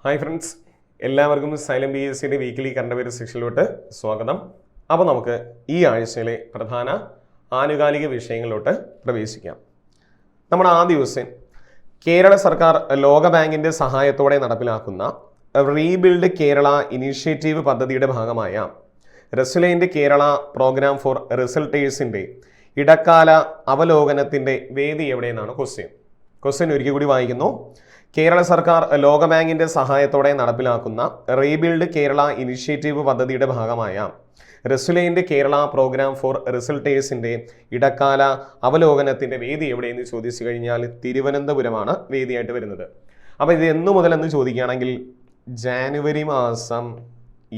Hi friends, എല്ലാവർക്കും Xylem BSc weekly current affair സെക്ഷനിലോട്ട് സ്വാഗതം. അപ്പോൾ നമുക്ക് ഈ ആഴ്ചയിലെ പ്രധാന ആനുകാലിക വിഷയങ്ങളിലോട്ട് പ്രവേശിക്കാം. നമ്മുടെ ആദ്യ ദിവസം കേരള സർക്കാർ ലോകബാങ്കിൻ്റെ സഹായത്തോടെ നടപ്പിലാക്കുന്ന റീബിൽഡ് കേരള ഇനീഷ്യേറ്റീവ് പദ്ധതിയുടെ ഭാഗമായ റെസിലിയന്റ് കേരള പ്രോഗ്രാം ഫോർ റിസൾട്ടേഴ്സിൻ്റെ ഇടക്കാല അവലോകനത്തിൻ്റെ വേദി എവിടെയെന്നാണ് ക്വസ്റ്റ്യൻ ഒരിക്കൽ കൂടി വായിക്കുന്നു. കേരള സർക്കാർ ലോകബാങ്കിൻ്റെ സഹായത്തോടെ നടപ്പിലാക്കുന്ന റീബിൽഡ് കേരള ഇനിഷ്യേറ്റീവ് പദ്ധതിയുടെ ഭാഗമായ റെസിലിയന്റ് കേരള പ്രോഗ്രാം ഫോർ റിസൾട്ടേഴ്സിൻ്റെ ഇടക്കാല അവലോകനത്തിൻ്റെ വേദി എവിടെയെന്ന് ചോദിച്ചു കഴിഞ്ഞാൽ തിരുവനന്തപുരമാണ് വേദിയായിട്ട് വരുന്നത്. അപ്പോൾ ഇത് എന്നു മുതലെന്ന് ചോദിക്കുകയാണെങ്കിൽ ജാനുവരി മാസം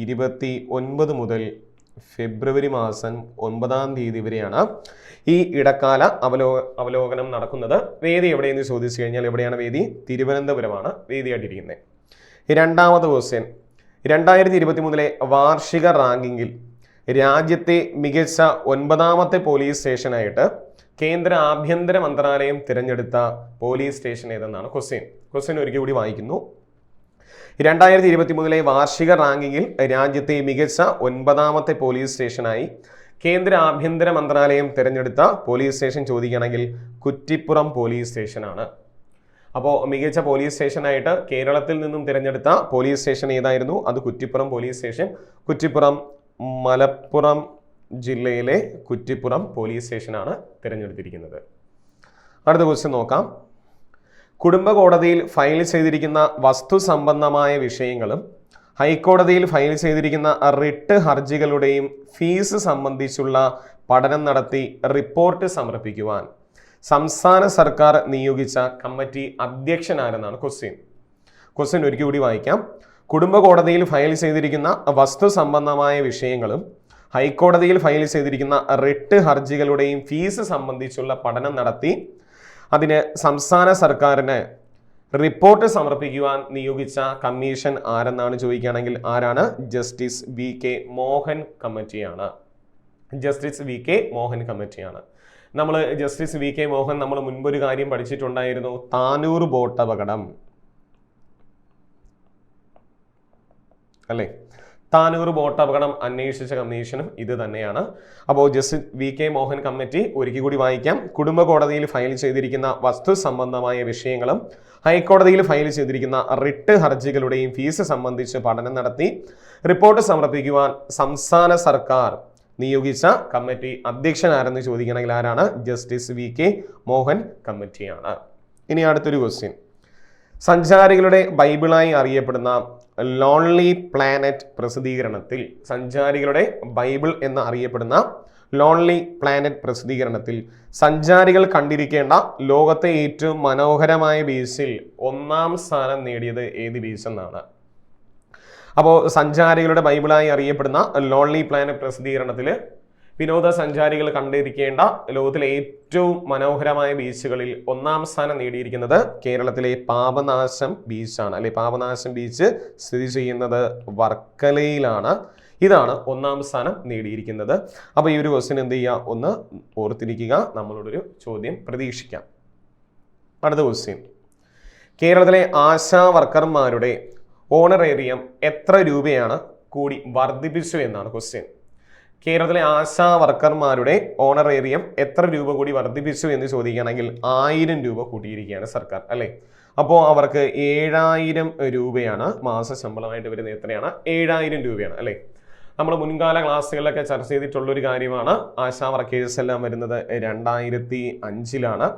29 മുതൽ ഫെബ്രുവരി മാസം 9-ാം തീയതി വരെയാണ് ഈ ഇടക്കാല അവലോകനം നടക്കുന്നത്. വേദി എവിടെയെന്ന് ചോദിച്ചു കഴിഞ്ഞാൽ എവിടെയാണ് വേദി? തിരുവനന്തപുരമാണ് വേദിയായിട്ടിരിക്കുന്നത്. രണ്ടാമത്തെ ക്വസ്റ്റ്യൻ, 2023 വാർഷിക റാങ്കിങ്ങിൽ രാജ്യത്തെ മികച്ച 9ാമത്തെ പോലീസ് സ്റ്റേഷനായിട്ട് കേന്ദ്ര ആഭ്യന്തര മന്ത്രാലയം തിരഞ്ഞെടുത്ത പോലീസ് സ്റ്റേഷൻ ഏതെന്നാണ് ക്വസ്റ്റ്യൻ ഒരിക്കൽ കൂടി വായിക്കുന്നു. 2023 വാർഷിക റാങ്കിങ്ങിൽ രാജ്യത്തെ മികച്ച 9ാമത്തെ പോലീസ് സ്റ്റേഷനായി കേന്ദ്ര ആഭ്യന്തര മന്ത്രാലയം തിരഞ്ഞെടുത്ത പോലീസ് സ്റ്റേഷൻ ചോദിക്കുകയാണെങ്കിൽ കുറ്റിപ്പുറം പോലീസ് സ്റ്റേഷനാണ്. അപ്പോൾ മികച്ച പോലീസ് സ്റ്റേഷനായിട്ട് കേരളത്തിൽ നിന്നും തിരഞ്ഞെടുത്ത പോലീസ് സ്റ്റേഷൻ ഏതായിരുന്നു? അത് കുറ്റിപ്പുറം പോലീസ് സ്റ്റേഷൻ. കുറ്റിപ്പുറം മലപ്പുറം ജില്ലയിലെ കുറ്റിപ്പുറം പോലീസ് സ്റ്റേഷനാണ് തിരഞ്ഞെടുത്തിരിക്കുന്നത്. അടുത്ത ക്വസ്റ്റ്യൻ നോക്കാം. കുടുംബ കോടതിയിൽ ഫയൽ ചെയ്തിരിക്കുന്ന വസ്തു സംബന്ധമായ വിഷയങ്ങളും ഹൈക്കോടതിയിൽ ഫയൽ ചെയ്തിരിക്കുന്ന റിട്ട് ഹർജികളുടെയും ഫീസ് സംബന്ധിച്ചുള്ള പഠനം നടത്തി റിപ്പോർട്ട് സമർപ്പിക്കുവാൻ സംസ്ഥാന സർക്കാർ നിയോഗിച്ച കമ്മിറ്റി അധ്യക്ഷനാരെന്നാണ് ക്വസ്റ്റ്യൻ ഒരിക്കൽ കൂടി വായിക്കാം. കുടുംബ കോടതിയിൽ ഫയൽ ചെയ്തിരിക്കുന്ന വസ്തു സംബന്ധമായ വിഷയങ്ങളും ഹൈക്കോടതിയിൽ ഫയൽ ചെയ്തിരിക്കുന്ന റിട്ട് ഹർജികളുടെയും ഫീസ് സംബന്ധിച്ചുള്ള പഠനം നടത്തി അതിന് സംസ്ഥാന സർക്കാരിന് റിപ്പോർട്ട് സമർപ്പിക്കുവാൻ നിയോഗിച്ച കമ്മീഷൻ ആരെന്നാണ് ചോദിക്കുകയാണെങ്കിൽ ആരാണ്? ജസ്റ്റിസ് VK മോഹൻ കമ്മിറ്റിയാണ്. നമ്മൾ ജസ്റ്റിസ് VK മോഹൻ നമ്മൾ മുൻപൊരു കാര്യം പഠിച്ചിട്ടുണ്ടായിരുന്നു. താനൂർ ബോട്ട് അപകടം അല്ലേ? താനൂർ ബോട്ട് അപകടം അന്വേഷിച്ച കമ്മീഷനും ഇത് തന്നെയാണ്. അപ്പോൾ ജസ്റ്റിസ് VK മോഹൻ കമ്മിറ്റി ഒരിക്കൽ കൂടി വായിക്കാം. കുടുംബ കോടതിയിൽ ഫയൽ ചെയ്തിരിക്കുന്ന വസ്തു സംബന്ധമായ വിഷയങ്ങളും ഹൈക്കോടതിയിൽ ഫയൽ ചെയ്തിരിക്കുന്ന റിട്ട് ഹർജികളുടെയും ഫീസ് സംബന്ധിച്ച് പഠനം നടത്തി റിപ്പോർട്ട് സമർപ്പിക്കുവാൻ സംസ്ഥാന സർക്കാർ നിയോഗിച്ച കമ്മിറ്റി അധ്യക്ഷനാരെന്ന് ചോദിക്കണമെങ്കിൽ ആരാണ്? ജസ്റ്റിസ് VK മോഹൻ കമ്മിറ്റിയാണ്. ഇനി അടുത്തൊരു ക്വസ്റ്റ്യൻ, സഞ്ചാരികളുടെ ബൈബിളായി അറിയപ്പെടുന്ന ലോൺലി പ്ലാനറ്റ് പ്രസിദ്ധീകരണത്തിൽ സഞ്ചാരികളുടെ ബൈബിൾ എന്ന് അറിയപ്പെടുന്ന ലോൺലി പ്ലാനറ്റ് പ്രസിദ്ധീകരണത്തിൽ സഞ്ചാരികൾ കണ്ടിരിക്കേണ്ട ലോകത്തെ ഏറ്റവും മനോഹരമായ ബീച്ചിൽ 1-ാം സ്ഥാനം നേടിയത് ഏത് ബീച്ച് എന്നാണ്? അപ്പോൾ സഞ്ചാരികളുടെ ബൈബിളായി അറിയപ്പെടുന്ന ലോൺലി പ്ലാനറ്റ് പ്രസിദ്ധീകരണത്തിൽ വിനോദസഞ്ചാരികൾ കണ്ടിരിക്കേണ്ട ലോകത്തിലെ ഏറ്റവും മനോഹരമായ ബീച്ചുകളിൽ 1-ാം സ്ഥാനം നേടിയിരിക്കുന്നത് കേരളത്തിലെ പാപനാശം ബീച്ചാണ് അല്ലെ? പാപനാശം ബീച്ച് സ്ഥിതി ചെയ്യുന്നത് വർക്കലയിലാണ്. ഇതാണ് 1-ാം സ്ഥാനം നേടിയിരിക്കുന്നത്. അപ്പോൾ ഈ ഒരു ക്വസ്റ്റ്യൻ എന്ത് ചെയ്യുക? ഒന്ന് ഓർത്തിരിക്കുക. നമ്മളോടൊരു ചോദ്യം പ്രതീക്ഷിക്കാം. അടുത്ത ക്വസ്റ്റ്യൻ, കേരളത്തിലെ ആശാ വർക്കർമാരുടെ ഓണറേറിയം എത്ര രൂപയാണ് കൂടി വർദ്ധിപ്പിച്ചു എന്നാണ് ക്വസ്റ്റ്യൻ. കേരളത്തിലെ ആശാ വർക്കർമാരുടെ ഓണറേറിയം എത്ര രൂപ കൂടി വർദ്ധിപ്പിച്ചു എന്ന് ചോദിക്കുകയാണെങ്കിൽ 1000 രൂപ കൂട്ടിയിരിക്കുകയാണ് സർക്കാർ അല്ലേ? അപ്പോൾ അവർക്ക് 7000 രൂപയാണ് മാസ ശമ്പളമായിട്ട് വരുന്നത്. എത്രയാണ്? 7000 രൂപയാണ് അല്ലേ? നമ്മൾ മുൻകാല ക്ലാസ്സുകളിലൊക്കെ ചർച്ച ചെയ്തിട്ടുള്ളൊരു കാര്യമാണ്. ആശാ വർക്കേഴ്സ് എല്ലാം വരുന്നത് 2005-ലാണ്.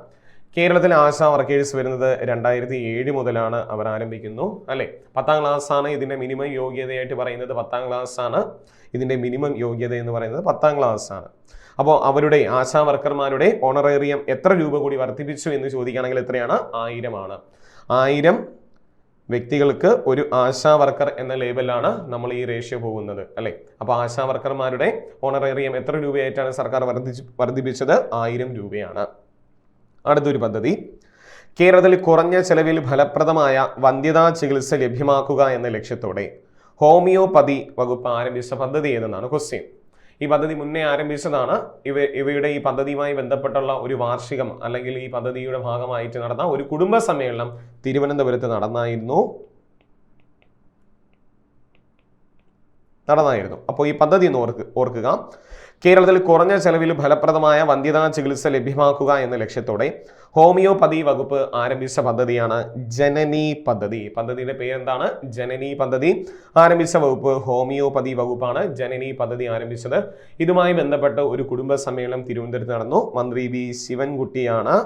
കേരളത്തിൽ ആശാ വർക്കേഴ്സ് വരുന്നത് 2007 മുതലാണ് അവർ ആരംഭിക്കുന്നു അല്ലേ? 10ാം ക്ലാസ്സാണ് ഇതിൻ്റെ മിനിമം യോഗ്യതയായിട്ട് പറയുന്നത്. 10ാം ക്ലാസ്സാണ് ഇതിൻ്റെ മിനിമം യോഗ്യത എന്ന് പറയുന്നത് 10ാം ക്ലാസ്സാണ്. അപ്പോൾ അവരുടെ ആശാ വർക്കർമാരുടെ ഓണറേറിയം എത്ര രൂപ കൂടി വർദ്ധിപ്പിച്ചു എന്ന് ചോദിക്കുകയാണെങ്കിൽ എത്രയാണ്? 1000 ആണ്. 1000 വ്യക്തികൾക്ക് ഒരു ആശാ വർക്കർ എന്ന ലേബലാണ് നമ്മൾ ഈ റേഷ്യോ പോകുന്നത് അല്ലേ? അപ്പോൾ ആശാ വർക്കർമാരുടെ ഓണറേറിയം എത്ര രൂപയായിട്ടാണ് സർക്കാർ വർദ്ധിപ്പിച്ചത്? 1000 രൂപയാണ്. അടുത്തൊരു പദ്ധതി, കേരളത്തിൽ കുറഞ്ഞ ചെലവിൽ ഫലപ്രദമായ വന്ധ്യതാ ചികിത്സ ലഭ്യമാക്കുക എന്ന ലക്ഷ്യത്തോടെ ഹോമിയോപ്പതി വകുപ്പ് ആരംഭിച്ച പദ്ധതി ഏതെന്നാണ് ക്വസ്റ്റ്യൻ. ഈ പദ്ധതി മുന്നേ ആരംഭിച്ചതാണ്. ഇവയുടെ ഈ പദ്ധതിയുമായി ബന്ധപ്പെട്ടുള്ള ഒരു വാർഷികം അല്ലെങ്കിൽ ഈ പദ്ധതിയുടെ ഭാഗമായിട്ട് നടന്ന ഒരു കുടുംബ സമ്മേളനം തിരുവനന്തപുരത്ത് നടന്നായിരുന്നു. നടന്നായിരുന്നു. അപ്പോൾ ഈ പദ്ധതി ഒന്ന് ഓർക്കുക. കേരളത്തിൽ കുറഞ്ഞ ചെലവിൽ ഫലപ്രദമായ വന്ധ്യതാ ചികിത്സ ലഭ്യമാക്കുക എന്ന ലക്ഷ്യത്തോടെ ഹോമിയോപ്പതി വകുപ്പ് ആരംഭിച്ച പദ്ധതിയാണ് ജനനി പദ്ധതി. പദ്ധതിയുടെ പേരെന്താണ്? ജനനി പദ്ധതി. ആരംഭിച്ച വകുപ്പ് ഹോമിയോപ്പതി വകുപ്പാണ് ജനനി പദ്ധതി ആരംഭിച്ചത്. ഇതുമായി ബന്ധപ്പെട്ട് ഒരു കുടുംബ സമ്മേളനം തിരുവനന്തപുരത്ത് നടന്നു. മന്ത്രി വി ശിവൻകുട്ടിയാണ്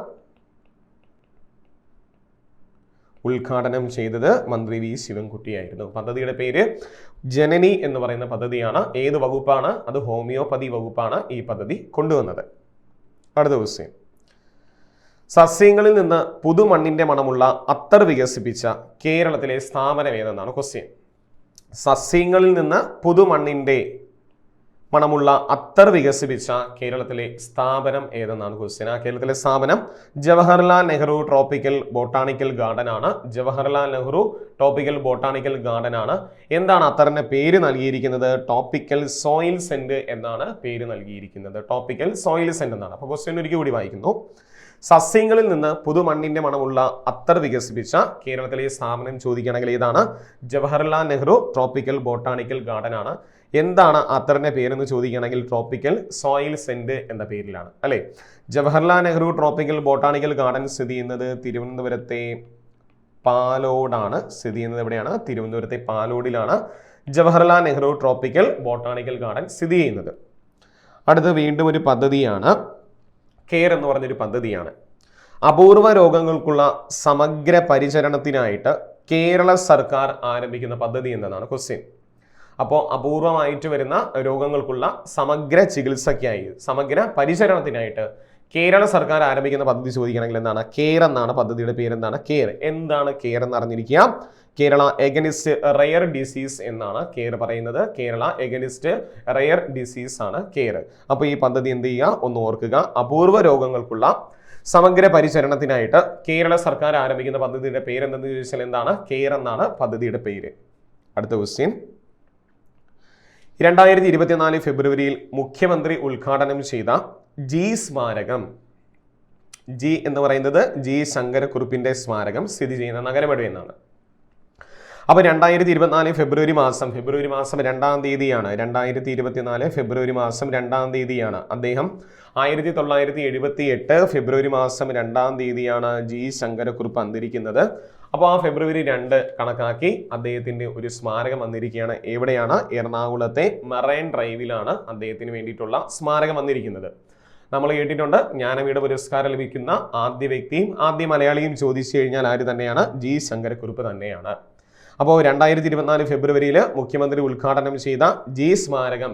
ഉദ്ഘാടനം ചെയ്തത്. മന്ത്രി വി ശിവൻകുട്ടിയായിരുന്നു. പദ്ധതിയുടെ പേര് ജനനി എന്ന് പറയുന്ന പദ്ധതിയാണ്. ഏത് വകുപ്പാണ്? അത് ഹോമിയോപ്പതി വകുപ്പാണ് ഈ പദ്ധതി കൊണ്ടുവന്നത്. അടുത്ത ക്വസ്റ്റ്യൻ, സസ്യങ്ങളിൽ നിന്ന് പുതുമണ്ണിന്റെ മണമുള്ള അത്തർ വികസിപ്പിച്ച കേരളത്തിലെ സ്ഥാപനം ഏതെന്നാണ് ക്വസ്റ്റ്യൻ. സസ്യങ്ങളിൽ നിന്ന് പുതുമണ്ണിന്റെ മണമുള്ള അത്തർ വികസിപ്പിച്ച കേരളത്തിലെ സ്ഥാപനം ഏതെന്നാണ് ക്വസ്റ്റ്യൻ. ആ കേരളത്തിലെ സ്ഥാപനം Jawaharlal Nehru tropical botanical garden ആണ്. Jawaharlal Nehru tropical botanical garden ആണ്. എന്താണ് അത്തറിന്റെ പേര് നൽകിയിരിക്കുന്നത്? ടോപ്പിക്കൽ സോയിൽ സെന്റ് എന്നാണ് പേര് നൽകിയിരിക്കുന്നത്. ടോപ്പിക്കൽ സോയിൽ സെന്റ് എന്നാണ്. അപ്പോൾ ക്വസ്റ്റ്യൻ ഒരിക്കൽ കൂടി വായിക്കുന്നു. സസ്യങ്ങളിൽ നിന്ന് പുതുമണ്ണിന്റെ മണമുള്ള അത്തർ വികസിപ്പിച്ച കേരളത്തിലെ സ്ഥാപനം ചോദിക്കുകയാണെങ്കിൽ ഏതാണ്? Jawaharlal Nehru tropical botanical garden ആണ്. എന്താണ് അത്തറിന്റെ പേരെന്ന് ചോദിക്കുകയാണെങ്കിൽ ട്രോപ്പിക്കൽ സോയിൽ സെന്റ് എന്ന പേരിലാണ്, അല്ലെ? Jawaharlal Nehru tropical botanical garden സ്ഥിതി ചെയ്യുന്നത് തിരുവനന്തപുരത്തെ പാലോടാണ്. സ്ഥിതി ചെയ്യുന്നത് എവിടെയാണ്? തിരുവനന്തപുരത്തെ പാലോടിലാണ് Jawaharlal Nehru tropical botanical garden സ്ഥിതി ചെയ്യുന്നത്. അടുത്ത് വീണ്ടും ഒരു പദ്ധതിയാണ്, കെയർ എന്ന് പറഞ്ഞൊരു പദ്ധതിയാണ്. അപൂർവ രോഗങ്ങൾക്കുള്ള സമഗ്ര പരിചരണത്തിനായിട്ട് കേരള സർക്കാർ ആരംഭിക്കുന്ന പദ്ധതി എന്നതാണ് ക്വസ്റ്റ്യൻ. അപ്പോൾ അപൂർവമായിട്ട് വരുന്ന രോഗങ്ങൾക്കുള്ള സമഗ്ര ചികിത്സയ്ക്കായി, സമഗ്ര പരിചരണത്തിനായിട്ട് കേരള സർക്കാർ ആരംഭിക്കുന്ന പദ്ധതി ചോദിക്കണമെങ്കിൽ എന്താണ്? കെയർ എന്നാണ് പദ്ധതിയുടെ പേരെന്താണ്? കെയർ. എന്താണ് കെയർ എന്ന് അറിഞ്ഞിരിക്കുക. കേരള എഗനിസ്റ്റ് റെയർ ഡിസീസ് എന്നാണ് കെയർ പറയുന്നത്. കേരള എഗനിസ്റ്റ് റെയർ ഡിസീസ് ആണ് കെയർ. അപ്പോൾ ഈ പദ്ധതി എന്ത് ചെയ്യുക? ഒന്ന് ഓർക്കുക. അപൂർവ രോഗങ്ങൾക്കുള്ള സമഗ്ര പരിചരണത്തിനായിട്ട് കേരള സർക്കാർ ആരംഭിക്കുന്ന പദ്ധതിയുടെ പേരെന്തെന്ന് ചോദിച്ചാൽ എന്താണ്? കെയർ എന്നാണ് പദ്ധതിയുടെ പേര്. അടുത്ത ക്വസ്റ്റ്യൻ, 2024 ഫെബ്രുവരിയിൽ മുഖ്യമന്ത്രി ഉദ്ഘാടനം ചെയ്ത ജി സ്മാരകം, ജി എന്ന് പറയുന്നത് ജി ശങ്കരക്കുറുപ്പിന്റെ സ്മാരകം സ്ഥിതി ചെയ്യുന്ന നഗരം എവിടെയെന്നാണ്? അപ്പോൾ 2024 ഫെബ്രുവരി മാസം 2-ാം തീയതിയാണ്. 2024 ഫെബ്രുവരി മാസം 2-ാം തീയതിയാണ് അദ്ദേഹം 1978 ഫെബ്രുവരി മാസം 2-ാം തീയതിയാണ് ജി ശങ്കരക്കുറുപ്പ് അന്തരിക്കുന്നത്. അപ്പോൾ ആ ഫെബ്രുവരി 2 കണക്കാക്കി അദ്ദേഹത്തിന്റെ ഒരു സ്മാരകം വന്നിരിക്കുകയാണ്. എവിടെയാണ്? എറണാകുളത്തെ മറൈൻ ഡ്രൈവിലാണ് അദ്ദേഹത്തിന് വേണ്ടിയിട്ടുള്ള സ്മാരകം വന്നിരിക്കുന്നത്. നമ്മൾ കേട്ടിട്ടുണ്ട്, ജ്ഞാനപീഠ പുരസ്കാരം ലഭിക്കുന്ന ആദ്യ വ്യക്തിയും ആദ്യ മലയാളിയും ചോദിച്ചു കഴിഞ്ഞാൽ ആര് തന്നെയാണ്? ജി ശങ്കരക്കുറുപ്പ് തന്നെയാണ്. അപ്പോൾ 2024 ഫെബ്രുവരിയിൽ മുഖ്യമന്ത്രി ഉദ്ഘാടനം ചെയ്ത ജി സ്മാരകം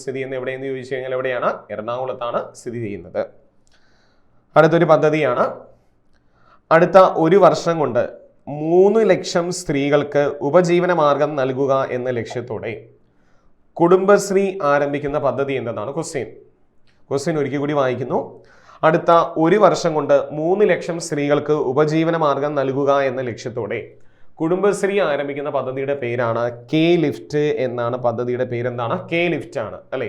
സ്ഥിതി ചെയ്യുന്ന എവിടെയെന്ന് ചോദിച്ചു കഴിഞ്ഞാൽ എവിടെയാണ്? എറണാകുളത്താണ് സ്ഥിതി ചെയ്യുന്നത്. അടുത്തൊരു പദ്ധതിയാണ്, അടുത്ത ഒരു വർഷം കൊണ്ട് 3 ലക്ഷം സ്ത്രീകൾക്ക് ഉപജീവന മാർഗം നൽകുക എന്ന ലക്ഷ്യത്തോടെ കുടുംബശ്രീ ആരംഭിക്കുന്ന പദ്ധതി എന്തെന്നാണ് ക്വസ്റ്റ്യൻ ഒരിക്കൽ കൂടി വായിക്കുന്നു. അടുത്ത ഒരു വർഷം കൊണ്ട് 3 ലക്ഷം സ്ത്രീകൾക്ക് ഉപജീവന മാർഗം നൽകുക എന്ന ലക്ഷ്യത്തോടെ കുടുംബശ്രീ ആരംഭിക്കുന്ന പദ്ധതിയുടെ പേരാണ് കെ ലിഫ്റ്റ് എന്നാണ്. പദ്ധതിയുടെ പേരെന്താണ്? കെ ലിഫ്റ്റ് ആണ്, അല്ലെ?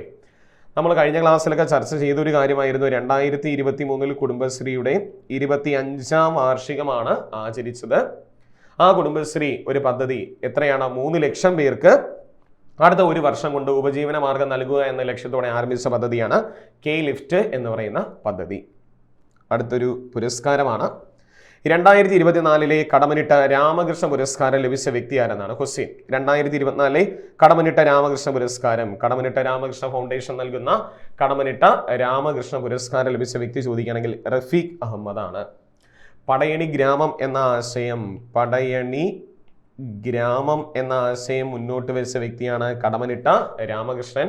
നമ്മൾ കഴിഞ്ഞ ക്ലാസ്സിലൊക്കെ ചർച്ച ചെയ്തൊരു കാര്യമായിരുന്നു. 2023 കുടുംബശ്രീയുടെ 25-ാം വാർഷികമാണ് ആചരിച്ചത്. ആ കുടുംബശ്രീ ഒരു പദ്ധതി എത്രയാണ്? 3 ലക്ഷം പേർക്ക് അടുത്ത ഒരു വർഷം കൊണ്ട് ഉപജീവന മാർഗം നൽകുക എന്ന ലക്ഷ്യത്തോടെ ആരംഭിച്ച പദ്ധതിയാണ് കെ ലിഫ്റ്റ് എന്ന് പറയുന്ന പദ്ധതി. അടുത്തൊരു പുരസ്കാരമാണ്, 2024 കടമനിട്ട രാമകൃഷ്ണ പുരസ്കാരം ലഭിച്ച വ്യക്തി ആരെന്നാണ് ക്വസ്റ്റ്യൻ. 2024 കടമനിട്ട രാമകൃഷ്ണ പുരസ്കാരം, കടമനിട്ട രാമകൃഷ്ണ ഫൗണ്ടേഷൻ നൽകുന്ന കടമനിട്ട രാമകൃഷ്ണ പുരസ്കാരം ലഭിച്ച വ്യക്തി ചോദിക്കുകയാണെങ്കിൽ റഫീഖ് അഹമ്മദ് ആണ്. പടയണി ഗ്രാമം എന്ന ആശയം മുന്നോട്ട് വെച്ച വ്യക്തിയാണ് കടമനിട്ട രാമകൃഷ്ണൻ.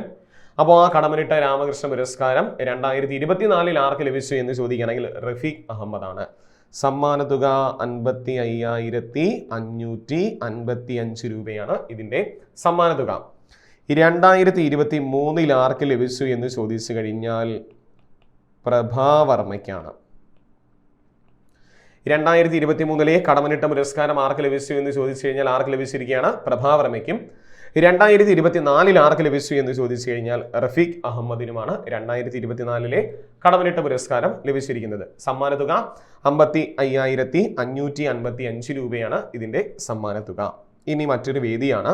അപ്പോൾ ആ കടമനിട്ട രാമകൃഷ്ണ പുരസ്കാരം 2024 ആർക്ക് ലഭിച്ചു എന്ന് ചോദിക്കുകയാണെങ്കിൽ റഫീഖ് അഹമ്മദ് ആണ്. സമ്മാന തുക 55,555 രൂപയാണ് ഇതിന്റെ സമ്മാന തുക. 2023 ആർക്ക് ലഭിച്ചു എന്ന് ചോദിച്ചു കഴിഞ്ഞാൽ പ്രഭാവർമ്മയ്ക്കാണ്. 2023 കടമനിട്ട പുരസ്കാരം ആർക്ക് ലഭിച്ചു എന്ന് ചോദിച്ചു കഴിഞ്ഞാൽ ആർക്ക് ലഭിച്ചിരിക്കുകയാണ്? പ്രഭാവർമ്മയ്ക്കും. 2024 ആർക്ക് ലഭിച്ചു എന്ന് ചോദിച്ചു കഴിഞ്ഞാൽ റഫീഖ് അഹമ്മദിനുമാണ് 2024 കടമനിട്ട പുരസ്കാരം ലഭിച്ചിരിക്കുന്നത്. സമ്മാന തുക 55,555 രൂപയാണ് ഇതിന്റെ സമ്മാന തുക. ഇനി മറ്റൊരു വേദിയാണ്,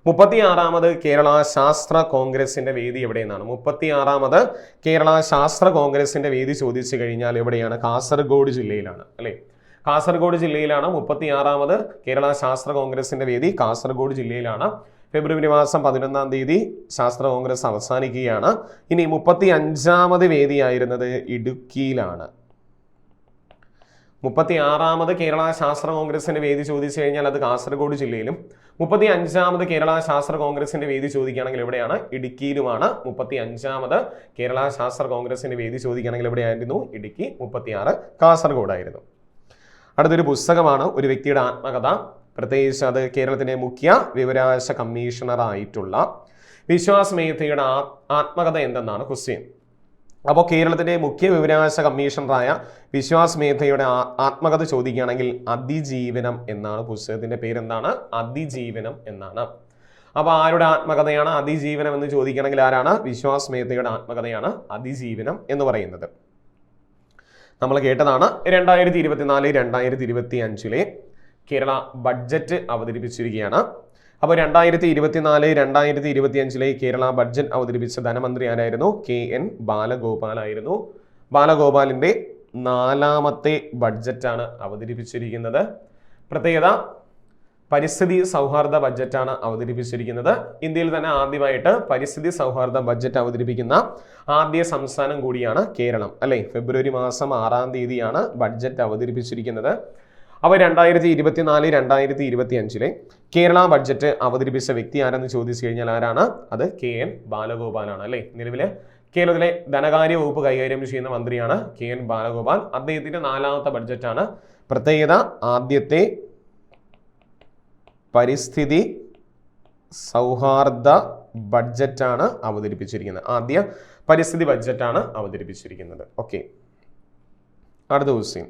36ാമത് കേരള ശാസ്ത്ര കോൺഗ്രസിന്റെ വേദി എവിടെയെന്നാണ്? 36ാമത് കേരള ശാസ്ത്ര കോൺഗ്രസിന്റെ വേദി ചോദിച്ചു കഴിഞ്ഞാൽ എവിടെയാണ്? കാസർഗോഡ് ജില്ലയിലാണ് അല്ലെ? കാസർഗോഡ് ജില്ലയിലാണ് 36ാമത് കേരള ശാസ്ത്ര കോൺഗ്രസിന്റെ വേദി. കാസർഗോഡ് ജില്ലയിലാണ്. ഫെബ്രുവരി മാസം 11-ാം തീയതി ശാസ്ത്ര കോൺഗ്രസ് അവസാനിക്കുകയാണ്. ഇനി 35ാമത് വേദിയായിരുന്നത് ഇടുക്കിയിലാണ്. 36ാമത് കേരള ശാസ്ത്ര കോൺഗ്രസിന്റെ വേദി ചോദിച്ചു കഴിഞ്ഞാൽ അത് കാസർഗോഡ് ജില്ലയിലും, 35ാമത് കേരള ശാസ്ത്ര കോൺഗ്രസിന്റെ വേദി ചോദിക്കുകയാണെങ്കിൽ എവിടെയാണ്? ഇടുക്കിയിലുമാണ്. 35ാമത് കേരള ശാസ്ത്ര കോൺഗ്രസിന്റെ വേദി ചോദിക്കുകയാണെങ്കിൽ എവിടെയായിരുന്നു? ഇടുക്കി. 36 കാസർഗോഡായിരുന്നു. അടുത്തൊരു പുസ്തകമാണ് ഒരു വ്യക്തിയുടെ ആത്മകഥ. പ്രത്യേകിച്ച് അത് കേരളത്തിലെ മുഖ്യ വിവരാവകാശ കമ്മീഷണറായിട്ടുള്ള വിശ്വാസ് മേത്തയുടെ ആത്മകഥ എന്തെന്നാണ് ക്വസ്റ്റ്യൻ. അപ്പോൾ കേരളത്തിലെ മുഖ്യ വിവരാവകാശ കമ്മീഷണറായ വിശ്വാസ് മേത്തയുടെ ആത്മകഥ ചോദിക്കുകയാണെങ്കിൽ അതിജീവനം എന്നാണ്. പുസ്തകത്തിന്റെ പേരെന്താണ്? അതിജീവനം എന്നാണ്. അപ്പോൾ ആരുടെ ആത്മകഥയാണ് അതിജീവനം എന്ന് ചോദിക്കുകയാണെങ്കിൽ ആരാണ്? വിശ്വാസ് മേത്തയുടെ ആത്മകഥയാണ് അതിജീവനം എന്ന് പറയുന്നത്. നമ്മൾ കേട്ടതാണ് 2024-2025 കേരള ബഡ്ജറ്റ് അവതരിപ്പിച്ചിരിക്കുകയാണ്. അപ്പോൾ 2024-2025 കേരള ബഡ്ജറ്റ് അവതരിപ്പിച്ച ധനമന്ത്രി ആരായിരുന്നു? KN ബാലഗോപാൽ ആയിരുന്നു. ബാലഗോപാലിന്റെ 4ാമത്തെ ബഡ്ജറ്റാണ് അവതരിപ്പിച്ചിരിക്കുന്നത്. പ്രത്യേകത പരിസ്ഥിതി സൗഹാർദ്ദ ബഡ്ജറ്റാണ് അവതരിപ്പിച്ചിരിക്കുന്നത്. ഇന്ത്യയിൽ തന്നെ ആദ്യമായിട്ട് പരിസ്ഥിതി സൗഹാർദ്ദ ബഡ്ജറ്റ് അവതരിപ്പിക്കുന്ന ആദ്യ സംസ്ഥാനം കൂടിയാണ് കേരളം അല്ലെ? ഫെബ്രുവരി മാസം 6-ാം തീയതിയാണ് ബഡ്ജറ്റ് അവതരിപ്പിച്ചിരിക്കുന്നത്. അപ്പോൾ 2024-2025 കേരള ബഡ്ജറ്റ് അവതരിപ്പിച്ച വ്യക്തി ആരെന്ന് ചോദിച്ചു കഴിഞ്ഞാൽ ആരാണ്? അത് KN ബാലഗോപാലാണ് അല്ലെ? നിലവിലെ കേരളത്തിലെ ധനകാര്യ വകുപ്പ് കൈകാര്യം ചെയ്യുന്ന മന്ത്രിയാണ് KN ബാലഗോപാൽ. അദ്ദേഹത്തിന്റെ 4ാമത്തെ ബഡ്ജറ്റാണ്. പ്രത്യേകത ആദ്യത്തെ പരിസ്ഥിതി സൗഹാർദ്ദ ബഡ്ജറ്റാണ് അവതരിപ്പിച്ചിരിക്കുന്നത്. ആദ്യ പരിസ്ഥിതി ബഡ്ജറ്റാണ് അവതരിപ്പിച്ചിരിക്കുന്നത്. ഓക്കെ, അടുത്ത ക്വസ്റ്റ്യൻ.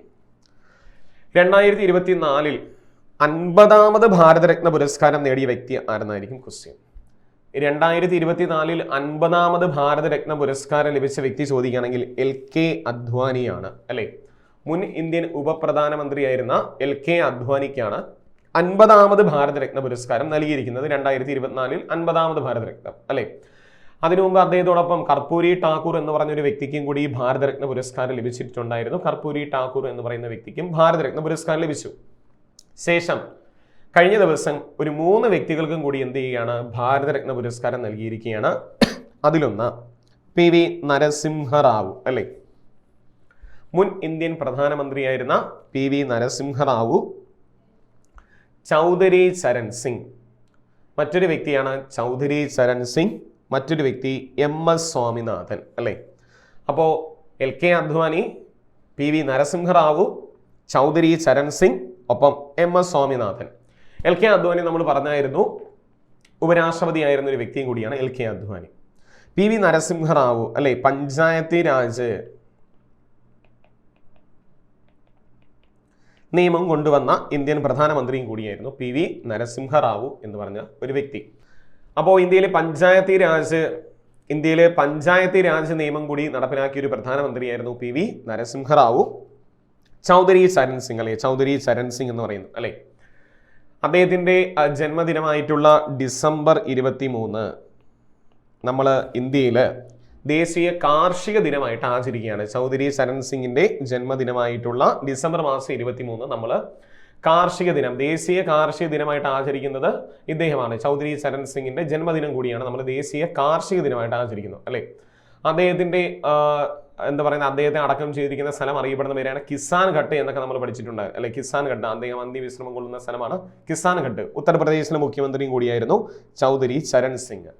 2024 50ാമത് ഭാരതരത്ന പുരസ്കാരം നേടിയ വ്യക്തി ആരെന്നായിരിക്കും ക്വസ്റ്റ്യൻ. 2024 50ാമത് ഭാരതരത്ന പുരസ്കാരം ലഭിച്ച വ്യക്തി ചോദിക്കുകയാണെങ്കിൽ LK അദ്വാനിയാണ് അല്ലെ? മുൻ ഇന്ത്യൻ ഉപപ്രധാനമന്ത്രിയായിരുന്ന LK അദ്വാനിക്കാണ് 50ാമത് ഭാരതരത്ന പുരസ്കാരം നൽകിയിരിക്കുന്നത്. 2024 50ാമത് ഭാരതരത്നം അല്ലെ? അതിനു മുമ്പ് അദ്ദേഹത്തോടൊപ്പം കർപ്പൂരി ഠാക്കൂർ എന്ന് പറഞ്ഞൊരു വ്യക്തിക്കും കൂടി ഭാരതരത്ന പുരസ്കാരം ലഭിച്ചിട്ടുണ്ടായിരുന്നു. കർപ്പൂരി ഠാക്കൂർ എന്ന് പറയുന്ന വ്യക്തിക്കും ഭാരതരത്ന പുരസ്കാരം ലഭിച്ചു. ശേഷം കഴിഞ്ഞ ദിവസം ഒരു 3 വ്യക്തികൾക്കും കൂടി എന്ത് ചെയ്യുകയാണ്? ഭാരതരത്ന പുരസ്കാരം നൽകിയിരിക്കുകയാണ്. അതിലൊന്ന് PV നരസിംഹറാവു അല്ലെ? മുൻ ഇന്ത്യൻ പ്രധാനമന്ത്രിയായിരുന്ന PV നരസിംഹറാവു. ചൗധരി ചരൺ സിംഗ് മറ്റൊരു വ്യക്തിയാണ്. ചൗധരി ചരൺ സിംഗ്. മറ്റൊരു വ്യക്തി MS സ്വാമിനാഥൻ അല്ലെ? അപ്പോൾ LK അദ്വാനി, PV നരസിംഹറാവു, ചൗധരി ചരൺ സിംഗ്, ഒപ്പം MS സ്വാമിനാഥൻ. LK അദ്വാനി നമ്മൾ പറഞ്ഞായിരുന്നു ഉപരാഷ്ട്രപതിയായിരുന്ന ഒരു വ്യക്തിയും കൂടിയാണ് LK അദ്വാനി. PV നരസിംഹറാവു അല്ലെ? പഞ്ചായത്തി രാജ് നിയമം കൊണ്ടുവന്ന ഇന്ത്യൻ പ്രധാനമന്ത്രിയും കൂടിയായിരുന്നു PV നരസിംഹറാവു എന്ന് പറഞ്ഞ ഒരു വ്യക്തി. അപ്പോൾ ഇന്ത്യയിലെ പഞ്ചായത്തി രാജ് നിയമം കൂടി നടപ്പിലാക്കിയ ഒരു പ്രധാനമന്ത്രിയായിരുന്നു PV നരസിംഹറാവു. ചൗധരി ചരൺ സിംഗ് അല്ലെ? ചൗധരി ചരൺ സിംഗ് എന്ന് പറയുന്നു അല്ലെ? അദ്ദേഹത്തിന്റെ ജന്മദിനമായിട്ടുള്ള ഡിസംബർ 23 നമ്മൾ ഇന്ത്യയിൽ ദേശീയ കാർഷിക ദിനമായിട്ട് ആചരിക്കുകയാണ്. ചൗധരി ചരൺ സിംഗിന്റെ ജന്മദിനമായിട്ടുള്ള ഡിസംബർ മാസം 23 നമ്മൾ കാർഷിക ദിനം, ദേശീയ കാർഷിക ദിനമായിട്ട് ആചരിക്കുന്നത് ഇദ്ദേഹമാണ്. ചൗധരി ചരൺ സിംഗിന്റെ ജന്മദിനം കൂടിയാണ് നമ്മൾ ദേശീയ കാർഷിക ദിനമായിട്ട് ആചരിക്കുന്നത് അല്ലെ? അദ്ദേഹത്തിന്റെ അദ്ദേഹത്തെ അടക്കം ചെയ്തിരിക്കുന്ന സ്ഥലം അറിയപ്പെടുന്ന പേരാണ് കിസാൻ ഘട്ട് എന്നൊക്കെ നമ്മൾ പഠിച്ചിട്ടുണ്ട് അല്ലെ? കിസാൻ ഘട്ട്, അദ്ദേഹം അന്ത്യവിശ്രമം കൊള്ളുന്ന സ്ഥലമാണ് കിസാൻ ഘട്ട്. ഉത്തർപ്രദേശിലെ മുഖ്യമന്ത്രിയും കൂടിയായിരുന്നു ചൗധരി ചരൺ സിംഗ്.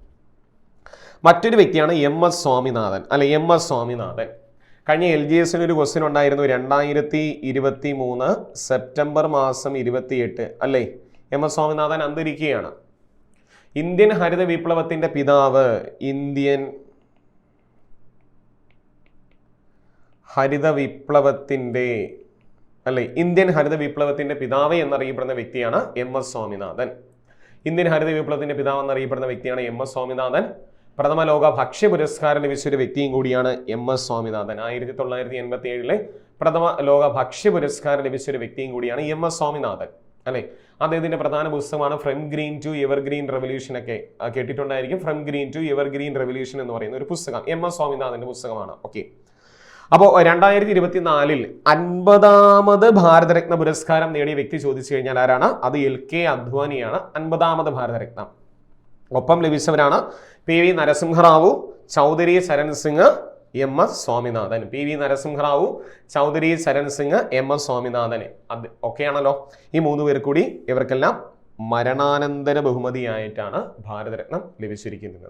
മറ്റൊരു വ്യക്തിയാണ് MS സ്വാമിനാഥൻ അല്ലെ? MS സ്വാമിനാഥൻ. കഴിഞ്ഞ LGSന് ഒരു ക്വസ്റ്റ്യൻ ഉണ്ടായിരുന്നു 2023 സെപ്റ്റംബർ മാസം 28 അല്ലേ? MS സ്വാമിനാഥൻ അന്തരിക്കുകയാണ്. ഇന്ത്യൻ ഹരിത വിപ്ലവത്തിന്റെ പിതാവ്, ഇന്ത്യൻ ഹരിത വിപ്ലവത്തിന്റെ പിതാവ് എന്നറിയപ്പെടുന്ന വ്യക്തിയാണ് MS സ്വാമിനാഥൻ. ഇന്ത്യൻ ഹരിത വിപ്ലവത്തിന്റെ പിതാവ് എന്നറിയപ്പെടുന്ന വ്യക്തിയാണ് MS സ്വാമിനാഥൻ. പ്രഥമ ലോക ഭക്ഷ്യ പുരസ്കാരം ലഭിച്ച ഒരു വ്യക്തിയും കൂടിയാണ് MS സ്വാമിനാഥൻ. 1987 പ്രഥമ ലോക ഭക്ഷ്യ പുരസ്കാരം ലഭിച്ച ഒരു വ്യക്തിയും കൂടിയാണ് MS സ്വാമിനാഥൻ അല്ലെ? അദ്ദേഹത്തിന്റെ പ്രധാന പുസ്തകമാണ് from green to evergreen revolution ഒക്കെ കേട്ടിട്ടുണ്ടായിരിക്കും. From green to evergreen revolution എന്ന് പറയുന്ന ഒരു പുസ്തകം MS സ്വാമിനാഥന്റെ പുസ്തകമാണ്. ഓക്കെ, അപ്പോൾ 2024 50ാമത് ഭാരതരത്ന പുരസ്കാരം നേടിയ വ്യക്തി ചോദിച്ചു കഴിഞ്ഞാൽ ആരാണ്? അത് LK അദ്വാനിയാണ് 50ാമത് ഭാരതരത്ന. ഒപ്പം ലഭിച്ചവരാണ് PV Narasimha Rao, Chaudhary Charan Singh, MS Swaminathan. PV Narasimha Rao, Chaudhary Charan Singh, MS Swaminathan. അത് ഒക്കെയാണല്ലോ. ഈ 3 പേർ കൂടി ഇവർക്കെല്ലാം മരണാനന്തര ബഹുമതിയായിട്ടാണ് ഭാരതരത്നം ലഭിച്ചിരിക്കുന്നത്.